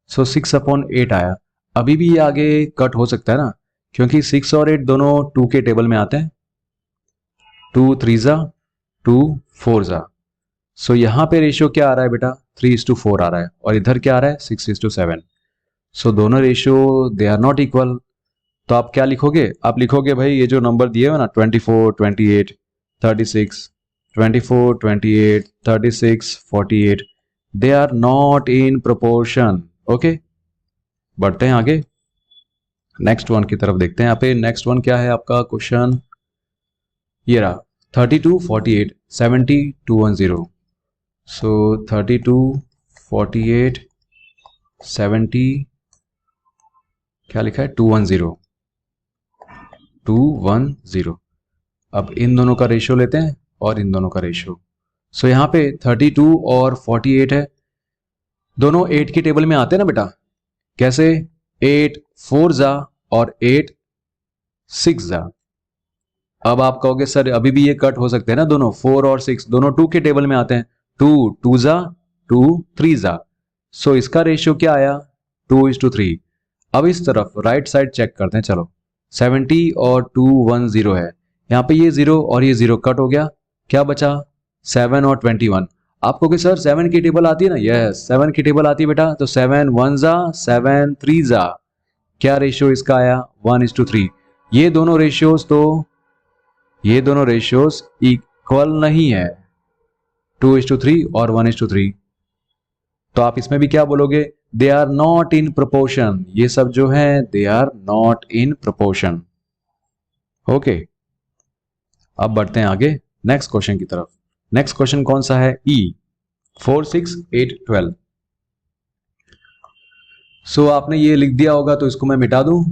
सो 6/8 आया। अभी भी ये आगे कट हो सकता है ना, क्योंकि 6 और 8 दोनों 2 के टेबल में आते हैं। 2 3 जा 2 4 जा, सो यहाँ पे रेशियो क्या आ रहा है बेटा, 3:4 आ रहा है, और इधर क्या आ रहा है 6:7। सो दोनों ratio they are not equal. तो आप क्या लिखोगे, आप लिखोगे भाई ये जो नंबर दिए हुए ना 24 28 36, 24 28 36 48, they are not in proportion. Okay, बढ़ते हैं आगे, नेक्स्ट वन की तरफ देखते हैं। यहाँ पे नेक्स्ट वन क्या है आपका क्वेश्चन, ये रहा 32 48 70 210। सो 32 48 70 क्या लिखा है 210 210। अब इन दोनों का रेशियो लेते हैं और इन दोनों का रेशियो। सो यहाँ पे 32 और 48 है, दोनों 8 की टेबल में आते हैं ना बेटा। कैसे, 8 4 जा और 8 6 जा। अब आप कहोगे सर अभी भी ये कट हो सकते हैं ना, दोनों 4 और 6 दोनों 2 के टेबल में आते हैं। 2 2 जा 2 3 जा, सो इसका रेशियो क्या आया 2:3। अब इस तरफ राइट साइड चेक करते हैं, चलो 70 और 210 है, यहाँ पे ये 0 और ये 0 कट हो गया, क्या बचा 7 और 21। आप कहोगे सर 7 की टेबल आती है ना, यस 7 की टेबल आती है बेटा, तो 7 1 जा 7 3 जा, क्या रेशियो इसका आया 1:3। ये दोनों रेशियोज इक्वल नहीं है, 2:3 और 1:3। तो आप इसमें भी क्या बोलोगे, they are not in proportion. ये सब जो है they are not in proportion. Okay, अब बढ़ते हैं आगे नेक्स्ट क्वेश्चन की तरफ। नेक्स्ट क्वेश्चन कौन सा है, ई 4 6 8 12। सो आपने ये लिख दिया होगा तो इसको मैं मिटा दूं।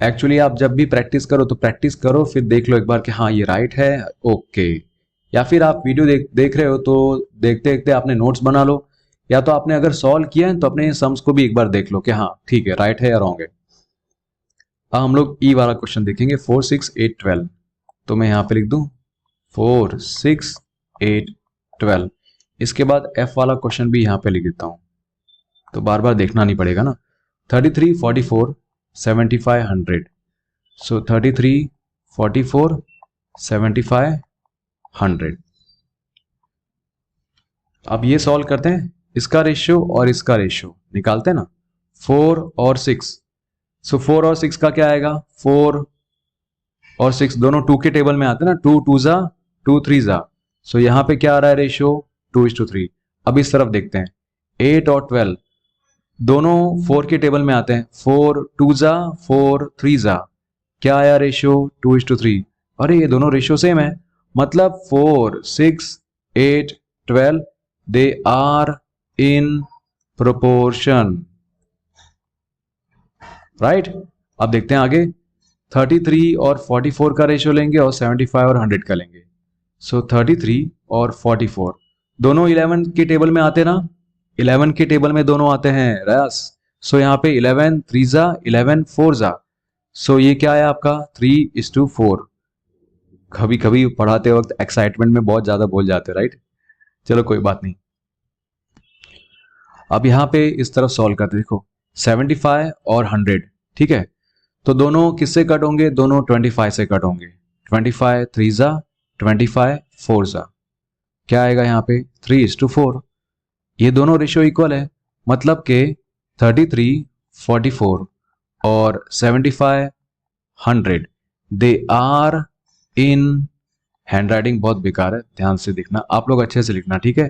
एक्चुअली आप जब भी प्रैक्टिस करो तो प्रैक्टिस करो, फिर देख लो एक बार कि हाँ ये राइट है, ओके। या फिर आप वीडियो देख रहे हो तो देखते देखते आपने नोट्स बना लो, या तो आपने अगर सॉल्व किया है तो अपने सम्स को भी एक बार देख लो कि हाँ ठीक है राइट है या रॉन्ग है। अब हम लोग ई वाला क्वेश्चन देखेंगे 4 6 8 12। तो मैं यहाँ पे लिख दूं 4 6 8 12। इसके बाद एफ वाला क्वेश्चन भी यहाँ पे लिख देता हूं, तो बार बार देखना नहीं पड़ेगा ना। 33 44 75 100। सो 33 44 75 100। अब ये सॉल्व करते हैं, इसका रेशियो और इसका रेशियो निकालते हैं ना, 4 और 6। सो 4 और 6 का क्या आएगा, 4 और 6 दोनों 2 के टेबल में आते हैं ना, 2 2 जा 2 3 जा। सो यहां पे क्या आ रहा है रेशियो 2:3। अब इस तरफ देखते हैं, 8 और 12 दोनों 4 के टेबल में आते हैं, 4 2 जा 4 3 जा, क्या आया रेशियो 2:3। अरे ये दोनों रेशियो सेम है, मतलब 4 6 8 12 they are in proportion, right. अब देखते हैं आगे, 33 और 44 का रेशियो लेंगे और 75 और 100 का लेंगे। सो 33 और 44 दोनों 11 के टेबल में आते ना, 11 के टेबल में दोनों आते हैं रस। सो यहाँ पे 11 3 जा 11 4 जा, सो ये क्या है आपका 3:4। कभी कभी पढ़ाते वक्त एक्साइटमेंट में बहुत ज्यादा बोल जाते, राइट। चलो कोई बात नहीं। अब यहाँ पे इस तरफ सॉल्व करते, देखो 75 और 100, ठीक है। तो दोनों किससे कट होंगे, दोनों 25 से कट होंगे। 25 3 जा 25 4 जा, क्या आएगा यहाँ पे 3:4। ये दोनों रेशियो इक्वल है, मतलब के 33 44 और 75 100 they are in, handwriting बहुत बेकार है, ध्यान से देखना, आप लोग अच्छे से लिखना, ठीक है।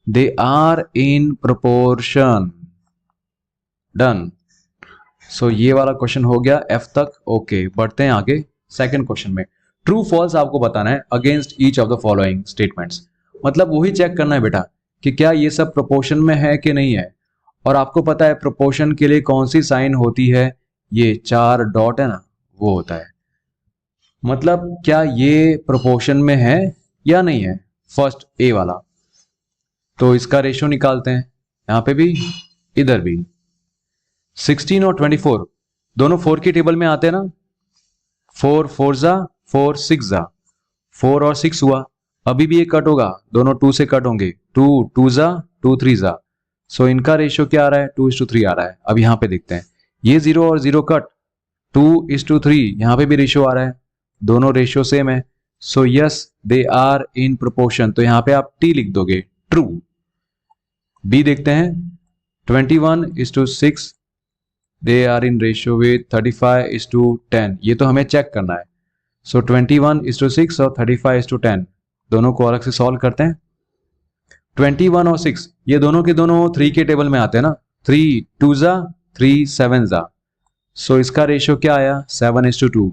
They are in proportion, done. So ये वाला क्वेश्चन हो गया एफ तक, ओके। बढ़ते हैं आगे सेकंड क्वेश्चन में। ट्रू फॉल्स आपको बताना है against each of the following statements, मतलब वही चेक करना है बेटा कि क्या ये सब प्रोपोर्शन में है कि नहीं है। और आपको पता है प्रोपोर्शन के लिए कौन सी साइन होती है, ये 4 डॉट है ना, वो होता है। मतलब क्या ये प्रोपोर्शन में है या नहीं है, फर्स्ट ए वाला। तो इसका रेशियो निकालते हैं, यहां पे भी इधर भी। 16 और 24 दोनों 4 की टेबल में आते हैं ना। 4 4 जा 4 6 जा, 4 और 6 हुआ। अभी भी ये कट होगा, दोनों 2 से कट होंगे। 2 2 जा 2 3 जा, सो इनका रेशियो क्या आ रहा है, 2:3 आ रहा है। अब यहां पे देखते हैं, ये 0 और 0 कट, 2:3 यहां पे भी रेशियो आ रहा है, दोनों रेशियो सेम है। So yes they are in proportion, तो यहां पे आप टी लिख दोगे, ट्रू। बी देखते हैं, 21:6 they are in ratio with 35:10, ये तो हमें चेक करना है। सो 21:6 और 35:10 दोनों को अलग से सॉल्व करते हैं। 21 और 6 ये दोनों के दोनों 3 के टेबल में आते हैं ना। 3 2 जा 3 7 जा, सो इसका रेशियो क्या आया, 7:2।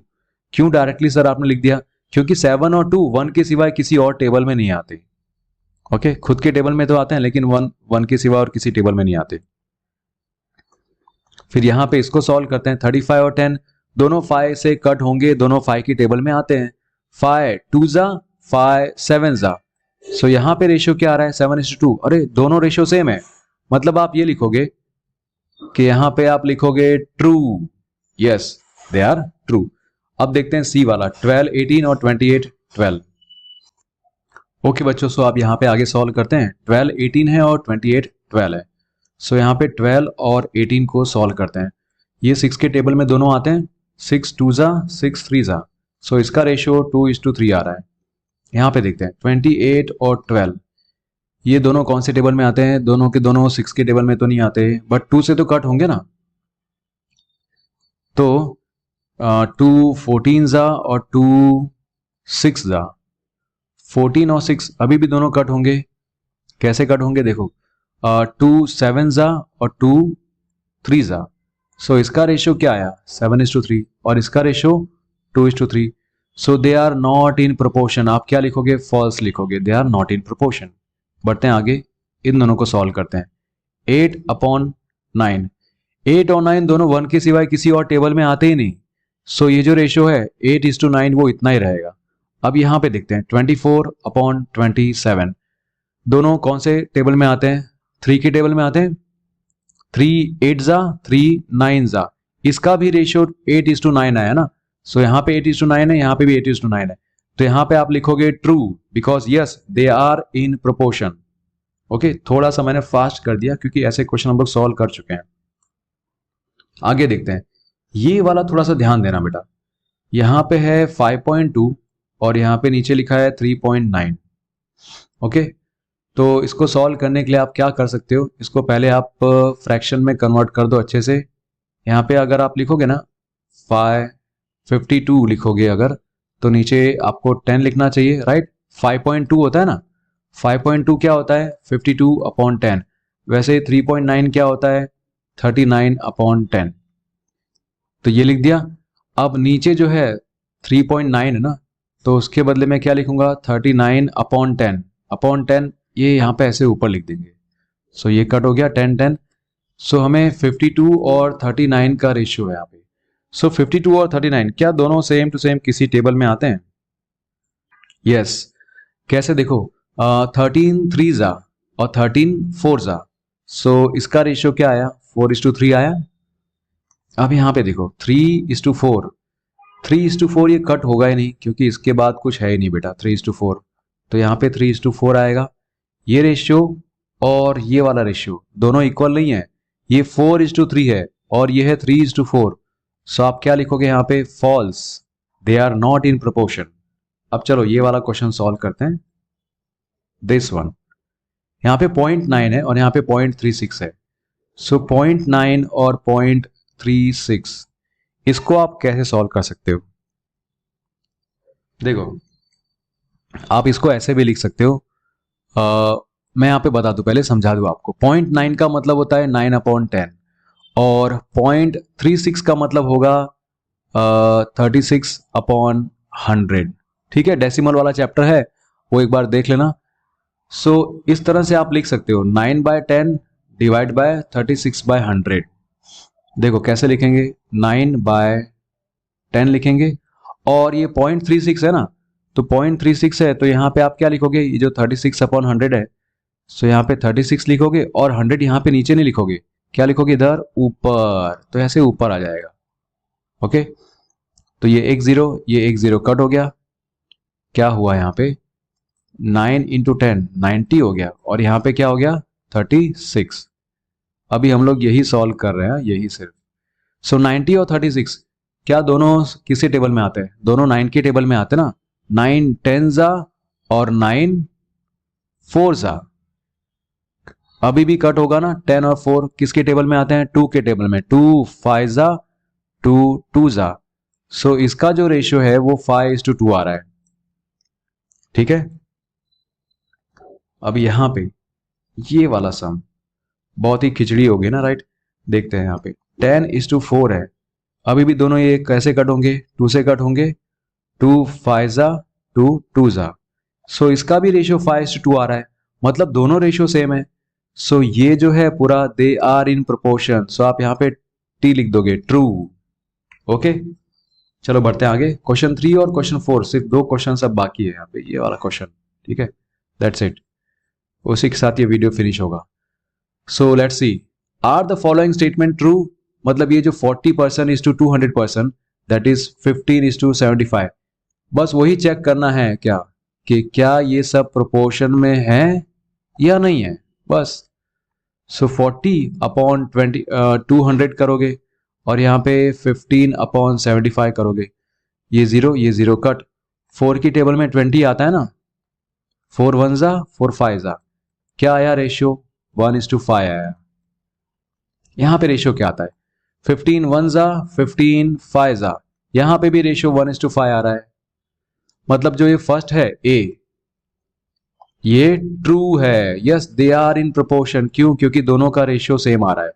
क्यों डायरेक्टली सर आपने लिख दिया, क्योंकि 7 और 2 1 के सिवाय किसी और टेबल में नहीं आते। ओके, खुद के टेबल में तो आते हैं लेकिन 1 के सिवा और किसी टेबल में नहीं आते। फिर यहां पे इसको सॉल्व करते हैं। 35 और 10 दोनों 5 से कट होंगे, दोनों 5 की टेबल में आते हैं। 5 2 जा 5 7 जा, सो यहां पे रेशियो क्या आ रहा है, 7:2। अरे दोनों रेशियो सेम है, मतलब आप ये लिखोगे कि यहां पे आप लिखोगे true, yes they are true. अब देखते हैं सी वाला, 12 18 और 28 12। ओके बच्चों, सो आप यहां पे आगे सॉल्व करते हैं। 12 18 है और 28 12 है, सो यहाँ पे 12 और 18 को सॉल्व करते हैं। ये 6 के टेबल में दोनों आते हैं, 6 2 जा 6 3 जा, सो इसका रेशियो 2:3 आ रहा है। यहाँ पे देखते हैं 28 और 12 ये दोनों कौन से टेबल में आते हैं, दोनों के दोनों 6 के टेबल में तो नहीं आते, बट 2 से तो कट होंगे ना। तो 2 14 जा और 2 6 जा, 14 और 6 अभी भी दोनों कट होंगे। कैसे कट होंगे देखो, 2 7 जा और 2 3 जा, सो इसका रेशियो क्या आया, 7:3 और इसका ratio 2:3। So they are not in proportion. आप क्या लिखोगे, फॉल्स लिखोगे, they are not in proportion. बढ़ते हैं आगे, इन दोनों को सॉल्व करते हैं। 8/9, 8 और 9 दोनों 1 के सिवाय किसी और टेबल में आते ही नहीं, सो ये जो रेशियो है 8:9 वो इतना ही रहेगा। अब यहां पे देखते हैं 24/27 दोनों कौन से टेबल में आते हैं, 3 के टेबल में आते हैं। 3 8 जा 3 9 जा, इसका भी रेशियो 8:9 आया ना, सो यहाँ पे 8:9 है, यहाँ पे भी 8:9 है, तो यहाँ पे आप लिखोगे true, because yes they are in proportion. Okay, थोड़ा सा मैंने फास्ट कर दिया क्योंकि ऐसे क्वेश्चन हम लोग सॉल्व कर चुके हैं। आगे देखते हैं, ये वाला थोड़ा सा ध्यान देना बेटा, यहाँ पे है 5.2 और यहाँ पे नीचे लिखा है 3.9। ओके, तो इसको सॉल्व करने के लिए आप क्या कर सकते हो, इसको पहले आप फ्रैक्शन में कन्वर्ट कर दो अच्छे से। यहाँ पे अगर आप लिखोगे ना 52 लिखोगे अगर, तो नीचे आपको 10 लिखना चाहिए, राइट। 5.2 होता है ना, 5.2 क्या होता है, 52/10। वैसे 3.9 क्या होता है, 39/10। तो ये लिख दिया। अब नीचे जो है 3.9 है ना, तो उसके बदले में क्या लिखूंगा, 39/10 ये यहाँ पे ऐसे ऊपर लिख देंगे। सो ये कट हो गया 10 10। सो हमें 52 और 39 का रेशियो है यहाँ पे। सो 52 और 39 क्या दोनों सेम टू सेम किसी टेबल में आते हैं, यस। कैसे देखो, 13 3 जा और 13 4 जा, सो इसका रेशियो क्या आया, 4:3 आया। अब यहाँ पे देखो 3:4, 3:4 ये कट होगा ही नहीं क्योंकि इसके बाद कुछ है ही नहीं बेटा, 3:4, तो यहाँ पे 3:4 आएगा। ये रेशियो और ये वाला रेशियो दोनों इक्वल नहीं है, ये 4:3 है और ये है 3:4, सो आप क्या लिखोगे यहाँ पे, false, they are not in proportion. अब चलो ये वाला क्वेश्चन सॉल्व करते हैं। दिस वन, यहाँ पे 0.9 है और यहाँ पे 0.36 है, सो 0.9 और 0.36 इसको आप कैसे सॉल्व कर सकते हो, देखो आप इसको ऐसे भी लिख सकते हो। मैं यहाँ पे बता दूं, पहले समझा दूं आपको। 0.9 का मतलब होता है 9/10 और 0.36 का मतलब होगा 36/100। ठीक है, डेसिमल वाला चैप्टर है वो एक बार देख लेना। सो इस तरह से आप लिख सकते हो 9/10 डिवाइड बाय 36/100। देखो कैसे लिखेंगे, 9/10 लिखेंगे और ये 0.36 है ना, तो 0.36 है तो यहाँ पे आप क्या लिखोगे, ये जो 36/100 है, सो यहाँ पे 36 लिखोगे और 100 यहाँ पे नीचे नहीं लिखोगे क्या लिखोगे इधर? ऊपर, तो ऐसे ऊपर आ जाएगा। ओके, तो ये एक जीरो, ये एक जीरो कट हो गया। क्या हुआ यहाँ पे? 9 इंटू 10 90 हो गया, और यहाँ पे क्या हो गया? 36। अभी हम लोग यही सॉल्व कर रहे हैं, यही सिर्फ। सो 90 और 36 क्या दोनों किसी टेबल में आते हैं? दोनों 9 के टेबल में आते हैं ना। 9 10 जा और 9 4 जा। अभी भी कट होगा ना। 10 और 4 किसके टेबल में आते हैं? 2 के टेबल में। 2 5 जा, 2 2 जा। सो इसका जो रेशियो है वो 5:2 आ रहा है। ठीक है, अब यहां पे ये वाला सम बहुत ही खिचड़ी होगी ना, राइट? देखते हैं यहाँ पे 10:4 है। अभी भी दोनों ये कैसे कट होंगे? 2 से कट होंगे। 2 5 जा, 2 2 जा। सो इसका भी रेशियो 5:2 आ रहा है, मतलब दोनों रेशियो सेम है। सो ये जो है पूरा दे आर इन प्रोपोर्शन। सो आप यहाँ पे टी लिख दोगे, ट्रू। ओके, चलो बढ़ते हैं आगे। क्वेश्चन 3 और क्वेश्चन 4, सिर्फ 2 क्वेश्चन अब बाकी है यहाँ पे, ये वाला क्वेश्चन। ठीक है, दैट्स इट। उसी के साथ ये वीडियो फिनिश होगा। So let's see, are the following statement true? मतलब ये जो 40% इज टू 200%, दैट इज 15:75। बस वही चेक करना है क्या, कि क्या ये सब प्रोपोर्शन में है या नहीं है, बस। सो 40/200 करोगे, और यहाँ पे 15/75 करोगे। ये जीरो कट। 4 की टेबल में 20 आता है ना। 4 1 जा, 4 5 जा। क्या आया रेशियो? 1:5 आया। यहां पे रेशियो क्या आता है? 15 1 जा, 15 5 जा। यहां पे भी रेशियो 1:5 आ रहा है। मतलब जो ये फर्स्ट है ए, ये ट्रू है। Yes, they are in proportion. क्यों? क्योंकि दोनों का रेशियो सेम आ रहा है।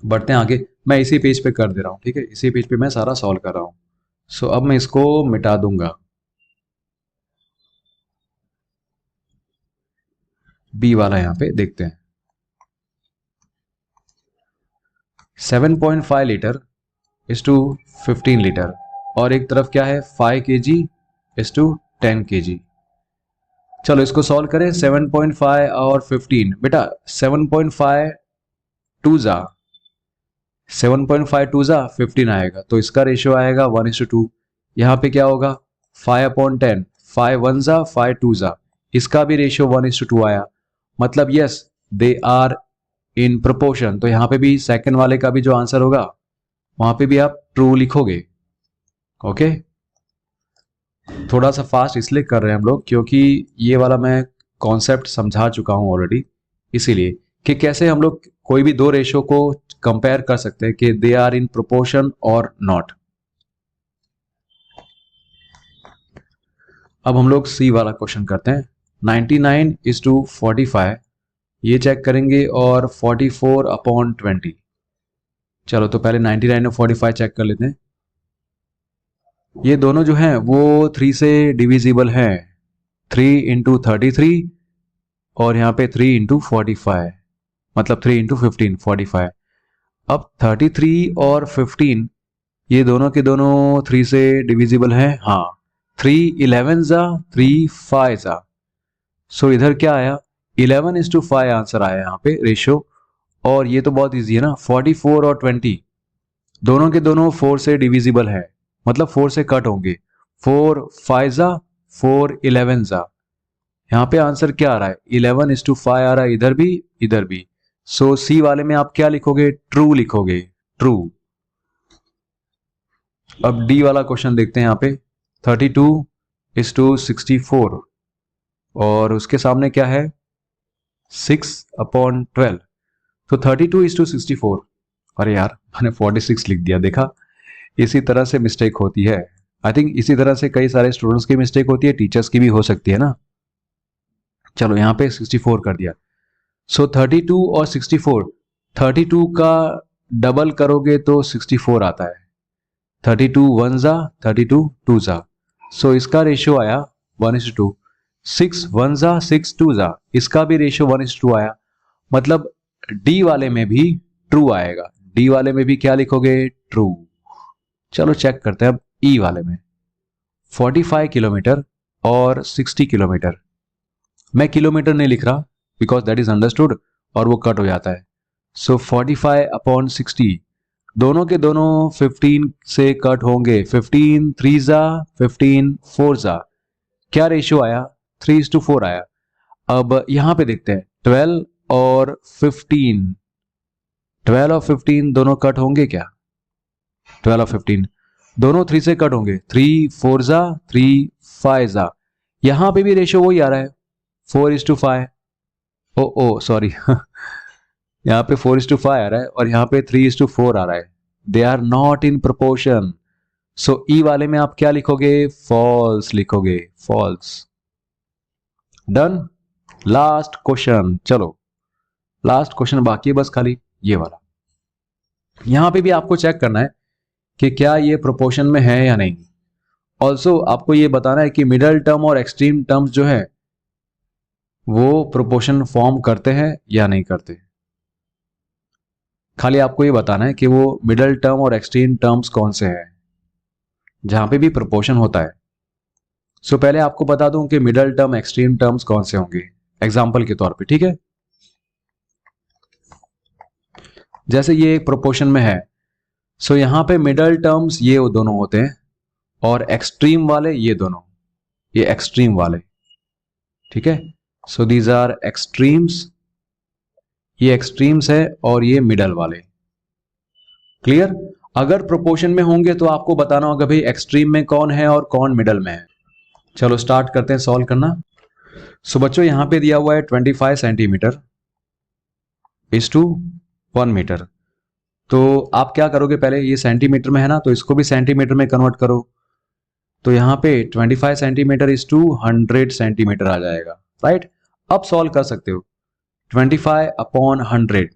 बढ़ते हैं आगे। मैं इसी पेज पे कर दे रहा हूं, ठीक है, इसी पेज पे मैं सारा सॉल्व कर रहा हूं। सो अब मैं इसको मिटा दूंगा। बी वाला यहां पे देखते हैं। 7.5 लीटर इज टू 15 लीटर, और एक तरफ क्या है? 5 kg इज टू 10 kg। चलो इसको सॉल्व करें। 7.5 और 15, बेटा 7.5 2 जा, 7.5 2 जा 15 आएगा, तो इसका रेशियो आएगा 1:2। यहाँ पे क्या होगा? 5/10, 5 1 जा, 5 2 जा। इसका भी रेशियो 1:2 आया। मतलब yes, they are in proportion. तो यहाँ पे भी सेकंड वाले का भी जो आंसर होगा वहां पे भी आप ट्रू लिखोगे। ओके, थोड़ा सा फास्ट इसलिए कर रहे हैं हम लोग क्योंकि ये वाला मैं कॉन्सेप्ट समझा चुका हूं ऑलरेडी, इसीलिए कि कैसे हम लोग कोई भी दो रेशियो को कंपेयर कर सकते हैं कि दे आर इन प्रोपोर्शन और नॉट। अब हम लोग सी वाला क्वेश्चन करते हैं। 99:45 ये चेक करेंगे, और 44/20। चलो तो पहले 99 और 45 चेक कर लेते हैं। ये दोनों जो हैं वो 3 से डिविजिबल हैं। 3 इंटू 33, और यहाँ पे 3 इंटू 45, मतलब 3 इंटू 15 45। अब 33 और 15 ये दोनों के दोनों 3 से डिविजिबल हैं। हाँ, 3 11 जा, 3 5 जा। सो इधर क्या आया? 11:5 आंसर आया यहाँ पे रेशियो। और ये तो बहुत इजी है ना। 44 और 20 दोनों के दोनों 4 से डिविजिबल है, मतलब 4 से कट होंगे। 4 5 जा, 4 11 जा। यहाँ पे आंसर क्या आ रहा है? 11:5 आ रहा है, इधर भी इधर भी। सो सी वाले में आप क्या लिखोगे? ट्रू लिखोगे, ट्रू। अब डी वाला क्वेश्चन देखते हैं। यहाँ पे 32:64, और उसके सामने क्या है? 6/12। तो 32:64। अरे यार, मैंने 46 लिख दिया, देखा? इसी तरह से मिस्टेक होती है। आई थिंक इसी तरह से कई सारे स्टूडेंट्स की मिस्टेक होती है, टीचर्स की भी हो सकती है ना। चलो यहाँ पे 64 कर दिया। सो 32 और 64, 32 का डबल करोगे तो 64 आता है। 32 1 जा, 32 2 जा। सो इसका रेशियो आया 1:2। 6 1 जा, 6 2 जा। इसका भी रेशियो 1:2 आया। मतलब डी वाले में भी ट्रू आएगा। डी वाले में भी क्या लिखोगे? ट्रू। चलो चेक करते हैं अब ई वाले में। 45 किलोमीटर और 60 किलोमीटर। मैं किलोमीटर नहीं लिख रहा बिकॉज दैट इज अंडरस्टूड, और वो कट हो जाता है। सो 45/60, दोनों के दोनों 15 से कट होंगे। 15 3 जा 15 4 जा, क्या रेशियो आया? 3:4 आया। अब यहां पे देखते हैं 12 और 15, 12 और 15 दोनों कट होंगे क्या? 12 और 15 दोनों 3 से कट होंगे। 3 4 जा 3 5 जा, यहां पे भी रेशियो वही आ रहा है 4:5। ओ सॉरी यहाँ पे 4:5 आ रहा है और यहाँ पे 3:4 आ रहा है। They are not in proportion. So E वाले में आप क्या लिखोगे? फॉल्स लिखोगे, फॉल्स। डन। लास्ट क्वेश्चन, चलो लास्ट क्वेश्चन बाकी है बस खाली ये वाला। यहां पे भी आपको चेक करना है कि क्या ये प्रोपोर्शन में है या नहीं। ऑल्सो आपको ये बताना है कि मिडल टर्म और एक्सट्रीम टर्म्स जो है वो प्रोपोर्शन फॉर्म करते हैं या नहीं करते। खाली आपको ये बताना है कि वो मिडल टर्म और एक्सट्रीम टर्म्स कौन से हैं जहां पे भी प्रोपोर्शन होता है। सो पहले आपको बता दूं कि मिडल टर्म एक्सट्रीम टर्म्स कौन से होंगे एग्जांपल के तौर पे, ठीक है। जैसे ये एक प्रोपोर्शन में है, सो यहां पे मिडल टर्म्स ये दोनों होते हैं और एक्सट्रीम वाले ये दोनों, ये एक्सट्रीम वाले, ठीक है। सो दीज आर एक्सट्रीम्स, ये एक्सट्रीम्स है और ये मिडल वाले। क्लियर? अगर प्रोपोर्शन में होंगे तो आपको बताना होगा भाई एक्सट्रीम में कौन है और कौन मिडल में है। चलो स्टार्ट करते हैं सॉल्व करना। सो बच्चों यहां पे दिया हुआ है 25 सेंटीमीटर इज टू 1 मीटर। तो आप क्या करोगे, पहले ये सेंटीमीटर में है ना तो इसको भी सेंटीमीटर में कन्वर्ट करो। तो यहां पे 25 सेंटीमीटर इज टू 100 सेंटीमीटर आ जाएगा, राइट। अब सॉल्व कर सकते हो 25/100,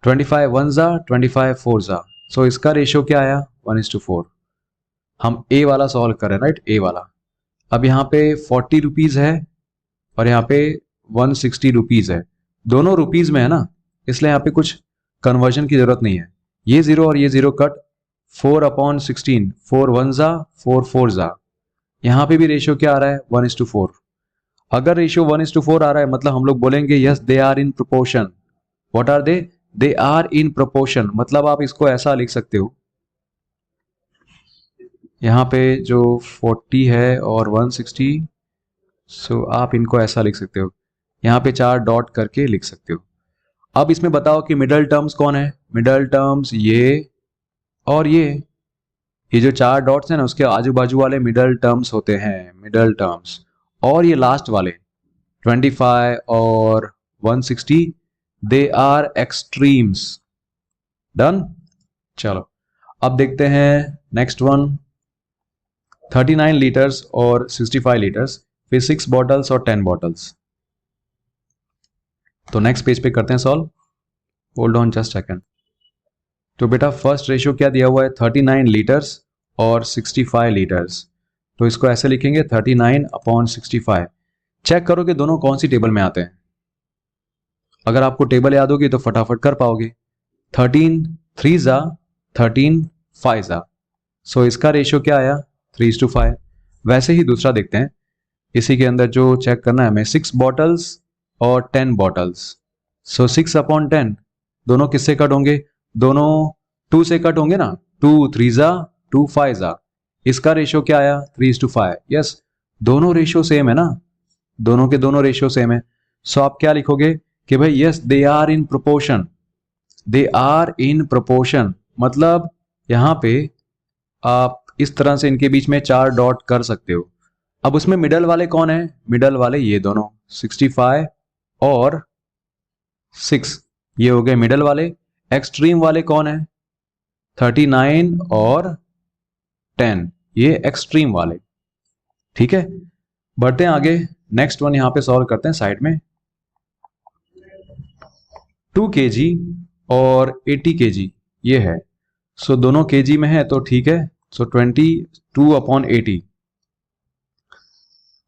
25 1 जा 25 4 जा। सो इसका रेशियो क्या आया? 1:4। हम ए वाला सॉल्व कर रहे हैं, राइट, ए वाला। अब यहाँ पे 40 रुपीज है और यहाँ पे 160 रुपीज है, दोनों रुपीज में है ना, इसलिए यहाँ पे कुछ कन्वर्जन की जरूरत नहीं है। ये जीरो और ये जीरो कट, 4/16, 4 1 जा 4 4 जा। यहाँ पे भी रेशियो क्या आ रहा है? 1:4। अगर रेशियो 1:4 आ रहा है मतलब हम लोग बोलेंगे yes they are in proportion. What are they are in proportion. मतलब आप इसको ऐसा लिख सकते हो, यहाँ पे जो 40 है और 160, सो आप इनको ऐसा लिख सकते हो, यहाँ पे 4 डॉट करके लिख सकते हो। अब इसमें बताओ कि मिडल टर्म्स कौन है? मिडल टर्म्स ये और ये जो 4 डॉट्स हैं ना उसके आजू बाजू वाले मिडल टर्म्स होते हैं, मिडल टर्म्स। और ये लास्ट वाले 25 और 160 दे आर एक्सट्रीम्स। डन। चलो अब देखते हैं नेक्स्ट वन। 39 लीटर्स और 65 लीटर्स, फिर 6 बॉटल्स और 10 बॉटल्स। तो नेक्स्ट पेज पे करते हैं solve. Hold on just second. तो बेटा फर्स्ट रेशियो क्या दिया हुआ है? 39 लीटर्स और 65 लीटर्स। तो इसको ऐसे लिखेंगे 39/65। चेक करो कि दोनों कौन सी टेबल में आते हैं। अगर आपको टेबल याद होगी तो फटाफट कर पाओगे। 13 3 जा 13 5 जा। सो इसका रेशियो क्या आया? 3:5। वैसे ही दूसरा देखते हैं, इसी के अंदर जो चेक करना है हमें, 6 बॉटल्स और 10 बॉटल्स। सो 6/10 दोनों किससे कट होंगे? दोनों 2 से कट होंगे ना, 2 3 जा 2 5 जा। इसका रेशियो क्या आया? 3:5। यस, दोनों रेशियो सेम है ना, दोनों के दोनों रेशियो सेम है। सो आप क्या लिखोगे कि भाई yes they are in proportion, they are in proportion. मतलब यहां पे आप इस तरह से इनके बीच में 4 डॉट कर सकते हो। अब उसमें मिडल वाले कौन है? मिडल वाले ये दोनों 65 और 6, ये हो गए मिडल वाले। एक्सट्रीम वाले कौन है? 39 और 10, ये एक्सट्रीम वाले। ठीक है, बढ़ते हैं आगे। नेक्स्ट वन यहां पे सॉल्व करते हैं साइड में। 2 kg और 80 kg ये है। सो दोनों kg में है तो ठीक है। सो 22/80,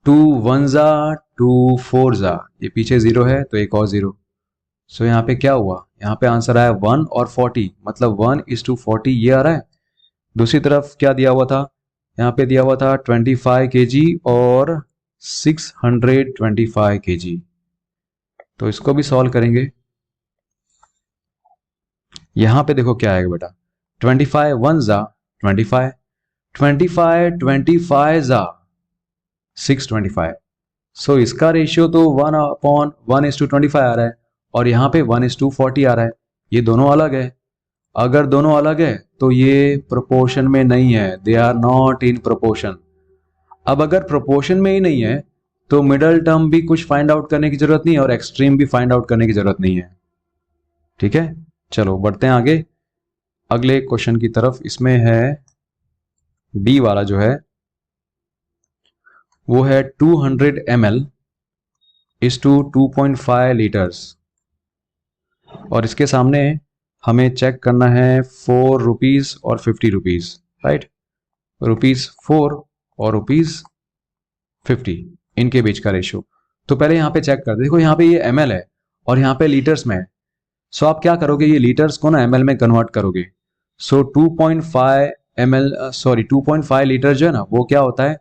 2 1 जा 2 4 जा, ये पीछे 0 है तो एक और 0। सो यहाँ पे क्या हुआ? यहाँ पे आंसर आया 1 और 40, मतलब 1:40 ये आ रहा है। दूसरी तरफ क्या दिया हुआ था? यहाँ पे दिया हुआ था 25 kg और 625 kg। तो इसको भी सॉल्व करेंगे। यहां पे देखो क्या आएगा बेटा, 25 1 जा 25, 25 25 जा 625। सो इसका रेशियो तो 1/1:25 आ रहा है और यहाँ पे 1:40 आ रहा है। ये दोनों अलग है। अगर दोनों अलग है तो ये प्रोपोर्शन में नहीं है, they are not in proportion. अब अगर प्रोपोर्शन में ही नहीं है तो मिडल टर्म भी कुछ फाइंड आउट करने की जरूरत नहीं है और एक्सट्रीम भी फाइंड आउट करने की जरूरत नहीं है। ठीक है, चलो बढ़ते हैं आगे अगले क्वेश्चन की तरफ। इसमें है डी वाला जो है वो है 200 ml इज टू 2.5 लीटर्स और इसके सामने हमें चेक करना है 4 रुपीज और 50 रुपीज, राइट। ₹4 और ₹50 इनके बीच का रेशियो। तो पहले यहाँ पे चेक कर देखो, यहाँ पे ये ml है और यहाँ पे लीटर्स में है। सो आप क्या करोगे, ये लीटर्स को ना ml में कन्वर्ट करोगे। सो 2.5 लीटर जो है ना वो क्या होता है,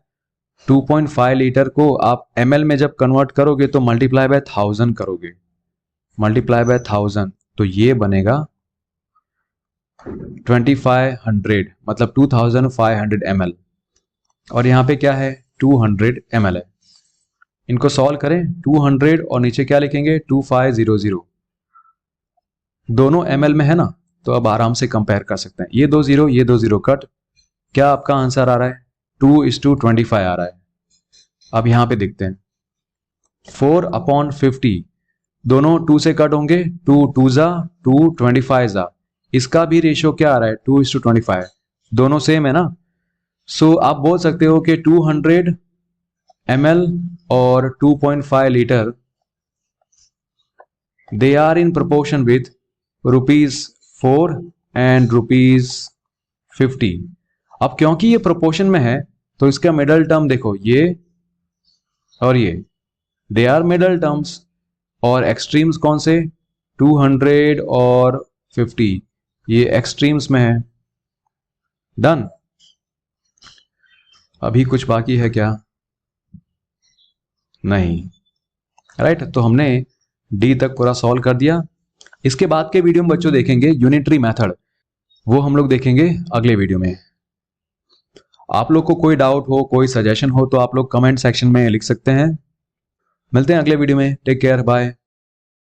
2.5 लीटर को आप ml में जब कन्वर्ट करोगे तो मल्टीप्लाई बाय 1000 करोगे, मल्टीप्लाई बाय 1000 तो ये बनेगा 2500 मतलब 2500 ml और यहाँ पे क्या है 200 ml है। इनको सॉल्व करें, 200 और नीचे क्या लिखेंगे 2500, दोनों ml में है ना तो अब आराम से कंपेयर कर सकते हैं। ये दो जीरो कट, क्या आपका आंसर आ रहा है 2:25 आ रहा है। अब यहां पे देखते हैं 4/50 दोनों 2 से कट होंगे, 2 2 जा 2 25 जा, इसका भी रेशियो क्या आ रहा है 2:25, दोनों सेम है ना। सो आप बोल सकते हो कि 200 ml और 2.5 litre they are in proportion with ₹4 and ₹50। अब क्योंकि ये प्रोपोर्शन में है तो इसका मिडल टर्म देखो ये और ये, दे आर मिडल टर्म्स और एक्सट्रीम्स कौन से 200 और 50, ये एक्सट्रीम्स में है। डन। अभी कुछ बाकी है क्या, नहीं, राइट। तो हमने डी तक पूरा सॉल्व कर दिया। इसके बाद के वीडियो में बच्चों देखेंगे यूनिटरी मेथड, वो हम लोग देखेंगे अगले वीडियो में। आप लोग को कोई डाउट हो, कोई सजेशन हो तो आप लोग कमेंट सेक्शन में लिख सकते हैं। मिलते हैं अगले वीडियो में, टेक केयर, बाय।